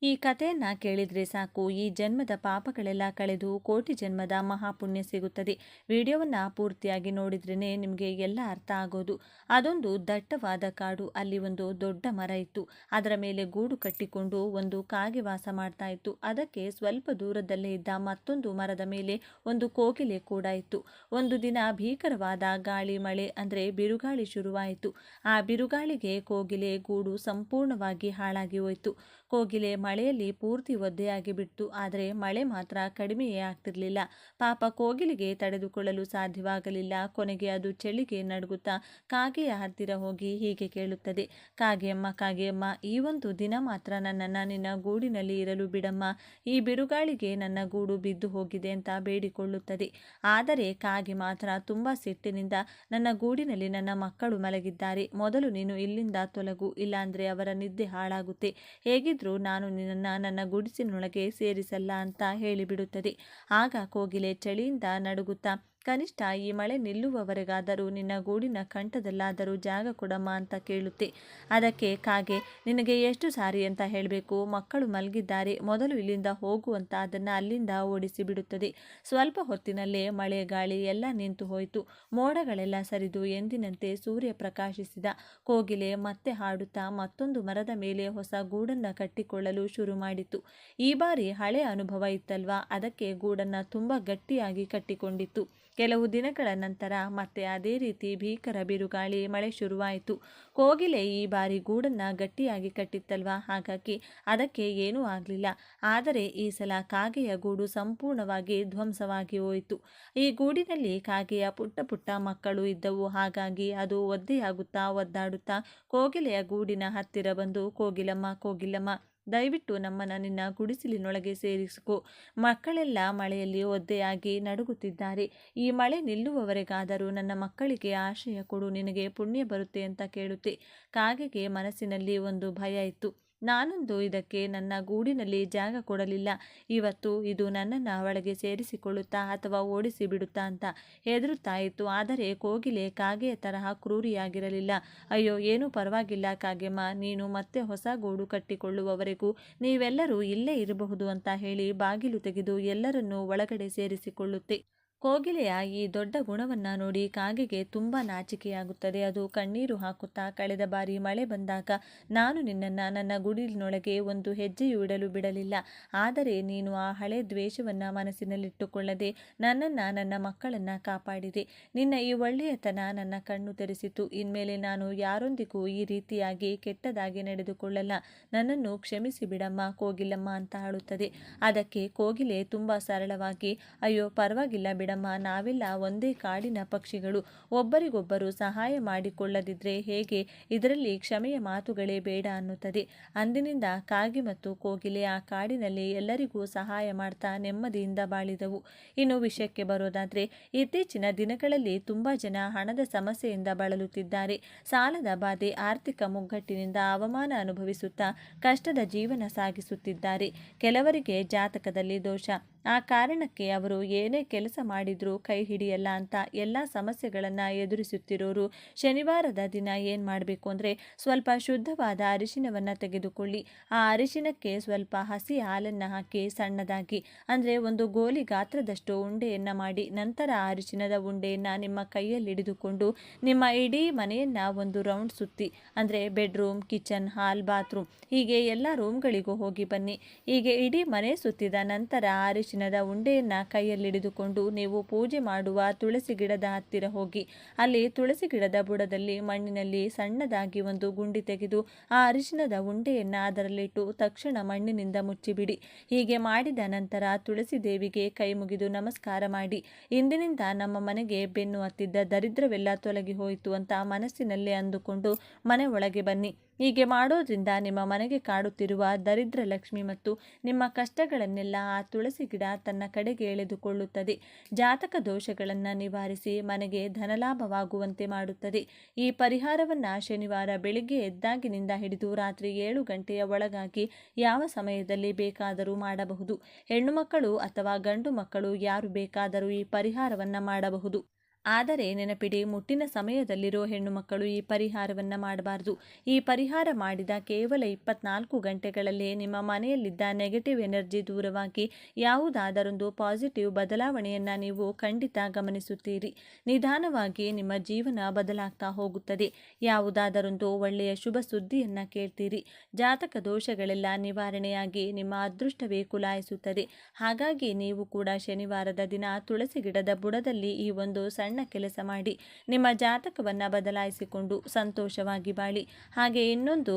ಈ ಕಥೆಯನ್ನು ಕೇಳಿದರೆ ಸಾಕು, ಈ ಜನ್ಮದ ಪಾಪಗಳೆಲ್ಲ ಕಳೆದು ಕೋಟಿ ಜನ್ಮದ ಮಹಾಪುಣ್ಯ ಸಿಗುತ್ತದೆ. ವಿಡಿಯೋವನ್ನು ಪೂರ್ತಿಯಾಗಿ ನೋಡಿದ್ರೇ ನಿಮಗೆ ಎಲ್ಲ ಅರ್ಥ ಆಗೋದು. ಅದೊಂದು ದಟ್ಟವಾದ ಕಾಡು. ಅಲ್ಲಿ ಒಂದು ದೊಡ್ಡ ಮರ ಇತ್ತು. ಅದರ ಮೇಲೆ ಗೂಡು ಕಟ್ಟಿಕೊಂಡು ಒಂದು ಕಾಗೆ ವಾಸ ಮಾಡ್ತಾ ಇತ್ತು. ಅದಕ್ಕೆ ಸ್ವಲ್ಪ ದೂರದಲ್ಲೇ ಇದ್ದ ಮತ್ತೊಂದು ಮರದ ಮೇಲೆ ಒಂದು ಕೋಗಿಲೆ ಕೂಡ ಇತ್ತು. ಒಂದು ದಿನ ಭೀಕರವಾದ ಗಾಳಿ, ಮಳೆ ಅಂದರೆ ಬಿರುಗಾಳಿ ಶುರುವಾಯಿತು. ಆ ಬಿರುಗಾಳಿಗೆ ಕೋಗಿಲೆ ಗೂಡು ಸಂಪೂರ್ಣವಾಗಿ ಹಾಳಾಗಿ ಹೋಯಿತು. ಕೋಗಿಲೆ ಮಳೆಯಲ್ಲಿ ಪೂರ್ತಿ ಒದ್ದೆಯಾಗಿ ಬಿಟ್ಟು, ಆದರೆ ಮಳೆ ಮಾತ್ರ ಕಡಿಮೆಯೇ ಆಗ್ತಿರಲಿಲ್ಲ. ಪಾಪ ಕೋಗಿಲಿಗೆ ತಡೆದುಕೊಳ್ಳಲು ಸಾಧ್ಯವಾಗಲಿಲ್ಲ. ಕೊನೆಗೆ ಅದು ಚಳಿಗೆ ನಡುಗುತ್ತಾ ಕಾಗೆಯ ಹತ್ತಿರ ಹೋಗಿ ಹೀಗೆ ಕೇಳುತ್ತದೆ, ಕಾಗೆಯಮ್ಮ ಕಾಗೆಯಮ್ಮ, ಈ ಒಂದು ದಿನ ಮಾತ್ರ ನನ್ನನ್ನು ನಿನ್ನ ಗೂಡಿನಲ್ಲಿ ಇರಲು ಬಿಡಮ್ಮ. ಈ ಬಿರುಗಾಳಿಗೆ ನನ್ನ ಗೂಡು ಬಿದ್ದು ಹೋಗಿದೆ ಅಂತ ಬೇಡಿಕೊಳ್ಳುತ್ತದೆ. ಆದರೆ ಕಾಗೆ ಮಾತ್ರ ತುಂಬ ಸಿಟ್ಟಿನಿಂದ, ನನ್ನ ಗೂಡಿನಲ್ಲಿ ನನ್ನ ಮಕ್ಕಳು ಮಲಗಿದ್ದಾರೆ, ಮೊದಲು ನೀನು ಇಲ್ಲಿಂದ ತೊಲಗು, ಇಲ್ಲಾಂದರೆ ಅವರ ನಿದ್ದೆ ಹಾಳಾಗುತ್ತೆ. ಹೇಗಿದ್ರೂ ನಾನು ನಿನ್ನನ್ನು ನನ್ನ ಗುಡಿಸಿನೊಳಗೆ ಸೇರಿಸಲ್ಲ ಅಂತ ಹೇಳಿಬಿಡುತ್ತದೆ. ಆಗ ಕೋಗಿಲೆ ಚಳಿಯಿಂದ ನಡುಗುತ್ತಾ, ಕನಿಷ್ಠ ಈ ಮಳೆ ನಿಲ್ಲುವವರೆಗಾದರೂ ನಿನ್ನ ಗೂಡಿನ ಕಂಠದಲ್ಲಾದರೂ ಜಾಗ ಕೊಡಮ್ಮ ಅಂತ ಕೇಳುತ್ತೆ. ಅದಕ್ಕೆ ಕಾಗೆ, ನಿನಗೆ ಎಷ್ಟು ಸಾರಿ ಅಂತ ಹೇಳಬೇಕು, ಮಕ್ಕಳು ಮಲಗಿದ್ದಾರೆ, ಮೊದಲು ಇಲ್ಲಿಂದ ಹೋಗು ಅಂತ ಅದನ್ನು ಅಲ್ಲಿಂದ ಓಡಿಸಿ ಬಿಡುತ್ತದೆ. ಸ್ವಲ್ಪ ಹೊತ್ತಿನಲ್ಲೇ ಮಳೆ ಗಾಳಿ ಎಲ್ಲ ನಿಂತು ಹೋಯಿತು. ಮೋಡಗಳೆಲ್ಲ ಸರಿದು ಎಂದಿನಂತೆ ಸೂರ್ಯ ಪ್ರಕಾಶಿಸಿದ. ಕೋಗಿಲೆ ಮತ್ತೆ ಹಾಡುತ್ತಾ ಮತ್ತೊಂದು ಮರದ ಮೇಲೆ ಹೊಸ ಗೂಡನ್ನು ಕಟ್ಟಿಕೊಳ್ಳಲು ಶುರು ಮಾಡಿತು. ಈ ಬಾರಿ ಹಳೆ ಅನುಭವ ಇತ್ತಲ್ವಾ, ಅದಕ್ಕೆ ಗೂಡನ್ನು ತುಂಬ ಗಟ್ಟಿಯಾಗಿ ಕಟ್ಟಿಕೊಂಡಿತ್ತು. ಕೆಲವು ದಿನಗಳ ನಂತರ ಮತ್ತೆ ಅದೇ ರೀತಿ ಭೀಕರ ಬಿರುಗಾಳಿ, ಮಳೆ ಶುರುವಾಯಿತು. ಕೋಗಿಲೆ ಈ ಬಾರಿ ಗೂಡನ್ನು ಗಟ್ಟಿಯಾಗಿ ಕಟ್ಟಿತ್ತಲ್ವಾ, ಹಾಗಾಗಿ ಅದಕ್ಕೆ ಏನೂ ಆಗಲಿಲ್ಲ. ಆದರೆ ಈ ಸಲ ಕಾಗೆಯ ಗೂಡು ಸಂಪೂರ್ಣವಾಗಿ ಧ್ವಂಸವಾಗಿ ಹೋಯಿತು. ಈ ಗೂಡಿನಲ್ಲಿ ಕಾಗೆಯ ಪುಟ್ಟ ಪುಟ್ಟ ಮಕ್ಕಳು ಇದ್ದವು. ಹಾಗಾಗಿ ಅದು ಒದ್ದೆಯಾಗುತ್ತಾ ಒದ್ದಾಡುತ್ತಾ ಕೋಗಿಲೆಯ ಗೂಡಿನ ಹತ್ತಿರ ಬಂದು, ಕೋಗಿಲಮ್ಮ ಕೋಗಿಲಮ್ಮ, ದಯವಿಟ್ಟು ನಮ್ಮನ್ನು ನಿನ್ನ ಗುಡಿಸಲಿನೊಳಗೆ ಸೇರಿಸಿಕೊ. ಮಕ್ಕಳೆಲ್ಲ ಮಳೆಯಲ್ಲಿ ಒದ್ದೆಯಾಗಿ ನಡುಗುತ್ತಿದ್ದಾರೆ. ಈ ಮಳೆ ನಿಲ್ಲುವವರೆಗಾದರೂ ನನ್ನ ಮಕ್ಕಳಿಗೆ ಆಶ್ರಯ ಕೊಡು, ನಿನಗೆ ಪುಣ್ಯ ಬರುತ್ತೆ ಅಂತ ಕೇಳುತ್ತೆ. ಕಾಗೆಗೆ ಮನಸ್ಸಿನಲ್ಲಿ ಒಂದು ಭಯ ಇತ್ತು. ನಾನೊಂದು ಇದಕ್ಕೆ ನನ್ನ ಗೂಡಿನಲ್ಲಿ ಜಾಗ ಕೊಡಲಿಲ್ಲ, ಇವತ್ತು ಇದು ನನ್ನನ್ನು ಒಳಗೆ ಸೇರಿಸಿಕೊಳ್ಳುತ್ತಾ ಅಥವಾ ಓಡಿಸಿ ಬಿಡುತ್ತಾ ಅಂತ ಹೆದರುತ್ತಾ ಇತ್ತು. ಆದರೆ ಕೋಗಿಲೆ ಕಾಗೆಯ ತರಹ ಕ್ರೂರಿಯಾಗಿರಲಿಲ್ಲ. ಅಯ್ಯೋ, ಏನೂ ಪರವಾಗಿಲ್ಲ ಕಾಗೆಮ್ಮ, ನೀನು ಮತ್ತೆ ಹೊಸ ಗೂಡು ಕಟ್ಟಿಕೊಳ್ಳುವವರೆಗೂ ನೀವೆಲ್ಲರೂ ಇಲ್ಲೇ ಇರಬಹುದು ಅಂತ ಹೇಳಿ ಬಾಗಿಲು ತೆಗೆದು ಎಲ್ಲರನ್ನೂ ಒಳಗಡೆ ಸೇರಿಸಿಕೊಳ್ಳುತ್ತೆ. ಕೋಗಿಲೆಯ ಈ ದೊಡ್ಡ ಗುಣವನ್ನು ನೋಡಿ ಕಾಗೆಗೆ ತುಂಬ ನಾಚಿಕೆಯಾಗುತ್ತದೆ. ಅದು ಕಣ್ಣೀರು ಹಾಕುತ್ತಾ, ಕಳೆದ ಬಾರಿ ಮಳೆ ಬಂದಾಗ ನಾನು ನಿನ್ನನ್ನು ನನ್ನ ಗುಡಿಲಿನೊಳಗೆ ಒಂದು ಹೆಜ್ಜೆಯೂ ಇಡಲು ಬಿಡಲಿಲ್ಲ. ಆದರೆ ನೀನು ಆ ಹಳೆ ದ್ವೇಷವನ್ನು ಮನಸ್ಸಿನಲ್ಲಿಟ್ಟುಕೊಳ್ಳದೆ ನನ್ನನ್ನು, ನನ್ನ ಮಕ್ಕಳನ್ನು ಕಾಪಾಡಿದೆ. ನಿನ್ನ ಈ ಒಳ್ಳೆಯತನ ನನ್ನ ಕಣ್ಣು ತೆರೆಸಿತು. ಇನ್ಮೇಲೆ ನಾನು ಯಾರೊಂದಿಗೂ ಈ ರೀತಿಯಾಗಿ ಕೆಟ್ಟದಾಗಿ ನಡೆದುಕೊಳ್ಳಲ್ಲ. ನನ್ನನ್ನು ಕ್ಷಮಿಸಿ ಬಿಡಮ್ಮ ಕೋಗಿಲಮ್ಮ ಅಂತ ಅಳುತ್ತದೆ. ಅದಕ್ಕೆ ಕೋಗಿಲೆ ತುಂಬ ಸರಳವಾಗಿ, ಅಯ್ಯೋ ಪರವಾಗಿಲ್ಲ ಬಿಡಮ್ಮ, ನಾವೆಲ್ಲ ಒಂದೇ ಕಾಡಿನ ಪಕ್ಷಿಗಳು, ಒಬ್ಬರಿಗೊಬ್ಬರು ಸಹಾಯ ಮಾಡಿಕೊಳ್ಳದಿದ್ರೆ ಹೇಗೆ, ಇದರಲ್ಲಿ ಕ್ಷಮೆಯ ಮಾತುಗಳೇ ಬೇಡ ಅನ್ನುತ್ತದೆ. ಅಂದಿನಿಂದ ಕಾಗೆ ಮತ್ತು ಕೋಗಿಲೆ ಆ ಕಾಡಿನಲ್ಲಿ ಎಲ್ಲರಿಗೂ ಸಹಾಯ ಮಾಡ್ತಾ ನೆಮ್ಮದಿಯಿಂದ ಬಾಳಿದವು. ಇನ್ನು ವಿಷಯಕ್ಕೆ ಬರೋದಾದ್ರೆ, ಇತ್ತೀಚಿನ ದಿನಗಳಲ್ಲಿ ತುಂಬ ಜನ ಹಣದ ಸಮಸ್ಯೆಯಿಂದ ಬಳಲುತ್ತಿದ್ದಾರೆ. ಸಾಲದ ಬಾಧೆ, ಆರ್ಥಿಕ ಮುಗ್ಗಟ್ಟಿನಿಂದ ಅವಮಾನ ಅನುಭವಿಸುತ್ತಾ ಕಷ್ಟದ ಜೀವನ ಸಾಗಿಸುತ್ತಿದ್ದಾರೆ. ಕೆಲವರಿಗೆ ಜಾತಕದಲ್ಲಿ ದೋಷ, ಆ ಕಾರಣಕ್ಕೆ ಅವರು ಏನೇ ಕೆಲಸ ಮಾಡಿದ್ರೂ ಕೈ ಹಿಡಿಯಲ್ಲ ಅಂತ ಎಲ್ಲ ಸಮಸ್ಯೆಗಳನ್ನು ಎದುರಿಸುತ್ತಿರೋರು ಶನಿವಾರದ ದಿನ ಏನು ಮಾಡಬೇಕು ಅಂದರೆ, ಸ್ವಲ್ಪ ಶುದ್ಧವಾದ ಅರಿಶಿನವನ್ನು ತೆಗೆದುಕೊಳ್ಳಿ. ಆ ಅರಿಶಿನಕ್ಕೆ ಸ್ವಲ್ಪ ಹಸಿ ಹಾಲನ್ನು ಹಾಕಿ ಸಣ್ಣದಾಗಿ, ಅಂದರೆ ಒಂದು ಗೋಲಿ ಗಾತ್ರದಷ್ಟು ಉಂಡೆಯನ್ನು ಮಾಡಿ, ನಂತರ ಆ ಅರಿಶಿನದ ಉಂಡೆಯನ್ನು ನಿಮ್ಮ ಕೈಯಲ್ಲಿ ಹಿಡಿದುಕೊಂಡು ನಿಮ್ಮ ಇಡೀ ಮನೆಯನ್ನು ಒಂದು ರೌಂಡ್ ಸುತ್ತಿ, ಅಂದರೆ ಬೆಡ್ರೂಮ್, ಕಿಚನ್, ಹಾಲ್, ಬಾತ್ರೂಮ್, ಹೀಗೆ ಎಲ್ಲ ರೂಮ್ಗಳಿಗೂ ಹೋಗಿ ಬನ್ನಿ. ಹೀಗೆ ಇಡೀ ಮನೆ ಸುತ್ತಿದ ನಂತರ ಅರಿಶಿನದ ಉಂಡೆಯನ್ನು ಕೈಯಲ್ಲಿ ಹಿಡಿದುಕೊಂಡು ನೀವು ಪೂಜೆ ಮಾಡುವ ತುಳಸಿ ಗಿಡದ ಹತ್ತಿರ ಹೋಗಿ, ಅಲ್ಲಿ ತುಳಸಿ ಗಿಡದ ಬುಡದಲ್ಲಿ ಮಣ್ಣಿನಲ್ಲಿ ಸಣ್ಣದಾಗಿ ಒಂದು ಗುಂಡಿ ತೆಗೆದು ಆ ಅರಿಶಿನದ ಉಂಡೆಯನ್ನು ಅದರಲ್ಲಿಟ್ಟು ತಕ್ಷಣ ಮಣ್ಣಿನಿಂದ ಮುಚ್ಚಿಬಿಡಿ. ಹೀಗೆ ಮಾಡಿದ ನಂತರ ತುಳಸಿ ದೇವಿಗೆ ಕೈ ಮುಗಿದು ನಮಸ್ಕಾರ ಮಾಡಿ, ಇಂದಿನಿಂದ ನಮ್ಮ ಮನೆಗೆ ಬೆನ್ನು ಹತ್ತಿದ್ದ ದರಿದ್ರವೆಲ್ಲ ತೊಲಗಿ ಹೋಯಿತು ಅಂತ ಮನಸ್ಸಿನಲ್ಲೇ ಅಂದುಕೊಂಡು ಮನೆ ಒಳಗೆ ಬನ್ನಿ. ಹೀಗೆ ಮಾಡೋದ್ರಿಂದ ನಿಮ್ಮ ಮನೆಗೆ ಕಾಡುತ್ತಿರುವ ದರಿದ್ರ ಲಕ್ಷ್ಮಿ ಮತ್ತು ನಿಮ್ಮ ಕಷ್ಟಗಳನ್ನೆಲ್ಲ ಆ ತುಳಸಿ ಗಿಡ ತನ್ನ ಕಡೆಗೆ ಎಳೆದುಕೊಳ್ಳುತ್ತದೆ. ಜಾತಕ ದೋಷಗಳನ್ನು ನಿವಾರಿಸಿ ಮನೆಗೆ ಧನಲಾಭವಾಗುವಂತೆ ಮಾಡುತ್ತದೆ. ಈ ಪರಿಹಾರವನ್ನು ಶನಿವಾರ ಬೆಳಿಗ್ಗೆ ಎದ್ದಾಗಿನಿಂದ ಹಿಡಿದು ರಾತ್ರಿ 7 ಗಂಟೆಯ ಒಳಗಾಗಿ ಯಾವ ಸಮಯದಲ್ಲಿ ಬೇಕಾದರೂ ಮಾಡಬಹುದು. ಹೆಣ್ಣು ಮಕ್ಕಳು ಅಥವಾ ಗಂಡು ಮಕ್ಕಳು ಯಾರು ಬೇಕಾದರೂ ಈ ಪರಿಹಾರವನ್ನು ಮಾಡಬಹುದು. ಆದರೆ ನೆನಪಿಡಿ, ಮುಟ್ಟಿನ ಸಮಯದಲ್ಲಿರೋ ಹೆಣ್ಣು ಮಕ್ಕಳು ಈ ಪರಿಹಾರವನ್ನು ಮಾಡಬಾರ್ದು. ಈ ಪರಿಹಾರ ಮಾಡಿದ ಕೇವಲ 24 ಗಂಟೆಗಳಲ್ಲೇ ನಿಮ್ಮ ಮನೆಯಲ್ಲಿದ್ದ ನೆಗೆಟಿವ್ ಎನರ್ಜಿ ದೂರವಾಗಿ ಯಾವುದಾದರೊಂದು ಪಾಸಿಟಿವ್ ಬದಲಾವಣೆಯನ್ನು ನೀವು ಖಂಡಿತ ಗಮನಿಸುತ್ತೀರಿ. ನಿಧಾನವಾಗಿ ನಿಮ್ಮ ಜೀವನ ಬದಲಾಗ್ತಾ ಹೋಗುತ್ತದೆ. ಯಾವುದಾದರೊಂದು ಒಳ್ಳೆಯ ಶುಭ ಸುದ್ದಿಯನ್ನು ಕೇಳ್ತೀರಿ. ಜಾತಕ ದೋಷಗಳೆಲ್ಲ ನಿವಾರಣೆಯಾಗಿ ನಿಮ್ಮ ಅದೃಷ್ಟವೇ ಕುಲಾಯಿಸುತ್ತದೆ. ಹಾಗಾಗಿ ನೀವು ಕೂಡ ಶನಿವಾರದ ದಿನ ತುಳಸಿ ಗಿಡದ ಬುಡದಲ್ಲಿ ಈ ಒಂದು ಸಣ್ಣ ಕೆಲಸ ಮಾಡಿ ನಿಮ್ಮ ಜಾತಕವನ್ನು ಬದಲಾಯಿಸಿಕೊಂಡು ಸಂತೋಷವಾಗಿ ಬಾಳಿ. ಹಾಗೆ ಇನ್ನೊಂದು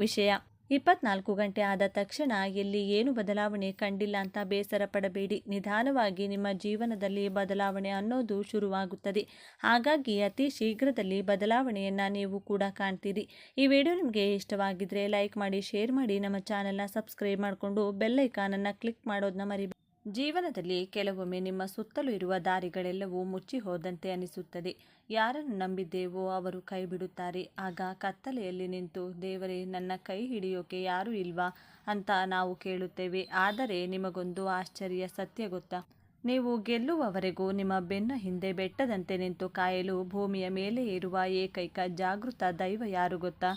ವಿಷಯ, 24 ಗಂಟೆ ಆದ ತಕ್ಷಣ ಎಲ್ಲಿ ಏನು ಬದಲಾವಣೆ ಕಂಡಿಲ್ಲ ಅಂತ ಬೇಸರ ಪಡಬೇಡಿ. ನಿಧಾನವಾಗಿ ನಿಮ್ಮ ಜೀವನದಲ್ಲಿ ಬದಲಾವಣೆ ಅನ್ನೋದು ಶುರುವಾಗುತ್ತದೆ. ಹಾಗಾಗಿ ಅತಿ ಶೀಘ್ರದಲ್ಲಿ ಬದಲಾವಣೆಯನ್ನು ನೀವು ಕೂಡ ಕಾಣ್ತೀರಿ. ಈ ವಿಡಿಯೋ ನಿಮಗೆ ಇಷ್ಟವಾಗಿದ್ದರೆ ಲೈಕ್ ಮಾಡಿ, ಶೇರ್ ಮಾಡಿ, ನಮ್ಮ ಚಾನಲ್ನ ಸಬ್ಸ್ಕ್ರೈಬ್ ಮಾಡಿಕೊಂಡು ಬೆಲ್ ಐಕಾನನ್ನು ಕ್ಲಿಕ್ ಮಾಡೋದನ್ನ ಮರಿಬೇಡಿ. ಜೀವನದಲ್ಲಿ ಕೆಲವೊಮ್ಮೆ ನಿಮ್ಮ ಸುತ್ತಲೂ ಇರುವ ದಾರಿಗಳೆಲ್ಲವೂ ಮುಚ್ಚಿ ಹೋದಂತೆ ಅನಿಸುತ್ತದೆ. ಯಾರನ್ನು ನಂಬಿದ್ದೇವೋ ಅವರು ಕೈ ಬಿಡುತ್ತಾರೆ. ಆಗ ಕತ್ತಲೆಯಲ್ಲಿ ನಿಂತು, ದೇವರೇ ನನ್ನ ಕೈ ಹಿಡಿಯೋಕೆ ಯಾರೂ ಇಲ್ವಾ ಅಂತ ನಾವು ಕೇಳುತ್ತೇವೆ. ಆದರೆ ನಿಮಗೊಂದು ಆಶ್ಚರ್ಯ ಸತ್ಯ ಗೊತ್ತಾ? ನೀವು ಗೆಲ್ಲುವವರೆಗೂ ನಿಮ್ಮ ಬೆನ್ನ ಹಿಂದೆ ಬೆಟ್ಟದಂತೆ ನಿಂತು ಕಾಯಲು ಭೂಮಿಯ ಮೇಲೆ ಇರುವ ಏಕೈಕ ಜಾಗೃತ ದೈವ ಯಾರು ಗೊತ್ತಾ?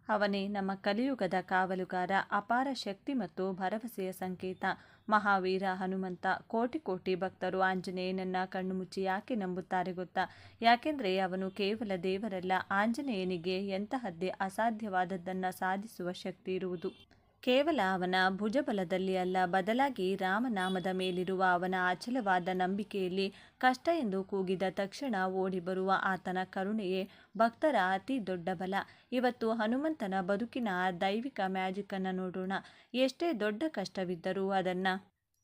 ಅವನೇ ನಮ್ಮ ಕಲಿಯುಗದ ಕಾವಲುಗಾರ, ಅಪಾರ ಶಕ್ತಿ ಮತ್ತು ಭರವಸೆಯ ಸಂಕೇತ, ಮಹಾವೀರ ಹನುಮಂತ. ಕೋಟಿ ಕೋಟಿ ಭಕ್ತರು ಆಂಜನೇಯನನ್ನ ಕಣ್ಣು ಮುಚ್ಚಿ ಯಾಕೆ ನಂಬುತ್ತಾರೆ ಗೊತ್ತಾ? ಯಾಕೆಂದರೆ ಅವನು ಕೇವಲ ದೇವರಲ್ಲ, ಆಂಜನೇಯನಿಗೆ ಎಂತಹದ್ದೇ ಅಸಾಧ್ಯವಾದದ್ದನ್ನು ಸಾಧಿಸುವ ಶಕ್ತಿ ಇರುವುದು ಕೇವಲ ಅವನ ಭುಜಬಲದಲ್ಲಿ ಅಲ್ಲ, ಬದಲಾಗಿ ರಾಮನಾಮದ ಮೇಲಿರುವ ಅವನ ಅಚಲವಾದ ನಂಬಿಕೆಯಲ್ಲಿ. ಕಷ್ಟ ಎಂದು ಕೂಗಿದ ತಕ್ಷಣ ಓಡಿ ಬರುವ ಆತನ ಕರುಣೆಯೇ ಭಕ್ತರ ಅತಿ ದೊಡ್ಡ ಬಲ. ಇವತ್ತು ಹನುಮಂತನ ಬದುಕಿನ ದೈವಿಕ ಮ್ಯಾಜಿಕ್ಕನ್ನು ನೋಡೋಣ. ಎಷ್ಟೇ ದೊಡ್ಡ ಕಷ್ಟವಿದ್ದರೂ ಅದನ್ನು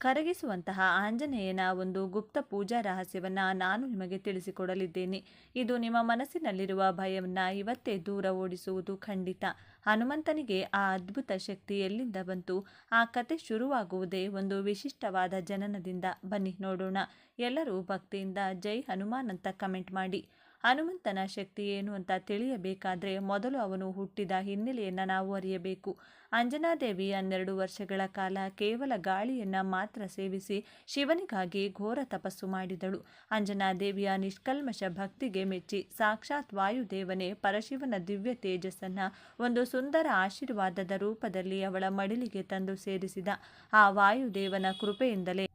ಕರಗಿಸುವಂತಹ ಆಂಜನೇಯನ ಒಂದು ಗುಪ್ತ ಪೂಜಾ ರಹಸ್ಯವನ್ನು ನಾನು ನಿಮಗೆ ತಿಳಿಸಿಕೊಡಲಿದ್ದೇನೆ. ಇದು ನಿಮ್ಮ ಮನಸ್ಸಿನಲ್ಲಿರುವ ಭಯವನ್ನು ಇವತ್ತೇ ದೂರ ಓಡಿಸುವುದು ಖಂಡಿತ. ಹನುಮಂತನಿಗೆ ಆ ಅದ್ಭುತ ಶಕ್ತಿ ಎಲ್ಲಿಂದ ಬಂತು? ಆ ಕತೆ ಶುರುವಾಗುವುದೇ ಒಂದು ವಿಶಿಷ್ಟವಾದ ಜನನದಿಂದ. ಬನ್ನಿ ನೋಡೋಣ. ಎಲ್ಲರೂ ಭಕ್ತಿಯಿಂದ ಜೈ ಹನುಮಾನ್ ಅಂತ ಕಮೆಂಟ್ ಮಾಡಿ. ಹನುಮಂತನ ಶಕ್ತಿ ಏನು ಅಂತ ತಿಳಿಯಬೇಕಾದ್ರೆ ಮೊದಲು ಅವನು ಹುಟ್ಟಿದ ಹಿನ್ನೆಲೆಯನ್ನು ನಾವು ಅರಿಯಬೇಕು. ಅಂಜನಾದೇವಿ 12 ವರ್ಷಗಳ ಕಾಲ ಕೇವಲ ಗಾಳಿಯನ್ನು ಮಾತ್ರ ಸೇವಿಸಿ ಶಿವನಿಗಾಗಿ ಘೋರ ತಪಸ್ಸು ಮಾಡಿದಳು. ಅಂಜನಾದೇವಿಯ ನಿಷ್ಕಲ್ಮಶ ಭಕ್ತಿಗೆ ಮೆಚ್ಚಿ ಸಾಕ್ಷಾತ್ ವಾಯುದೇವನೇ ಪರಶಿವನ ದಿವ್ಯ ತೇಜಸ್ಸನ್ನು ಒಂದು ಸುಂದರ ಆಶೀರ್ವಾದದ ರೂಪದಲ್ಲಿ ಅವಳ ಮಡಿಲಿಗೆ ತಂದು ಸೇರಿಸಿದ. ಆ ವಾಯುದೇವನ ಕೃಪೆಯಿಂದಲೇ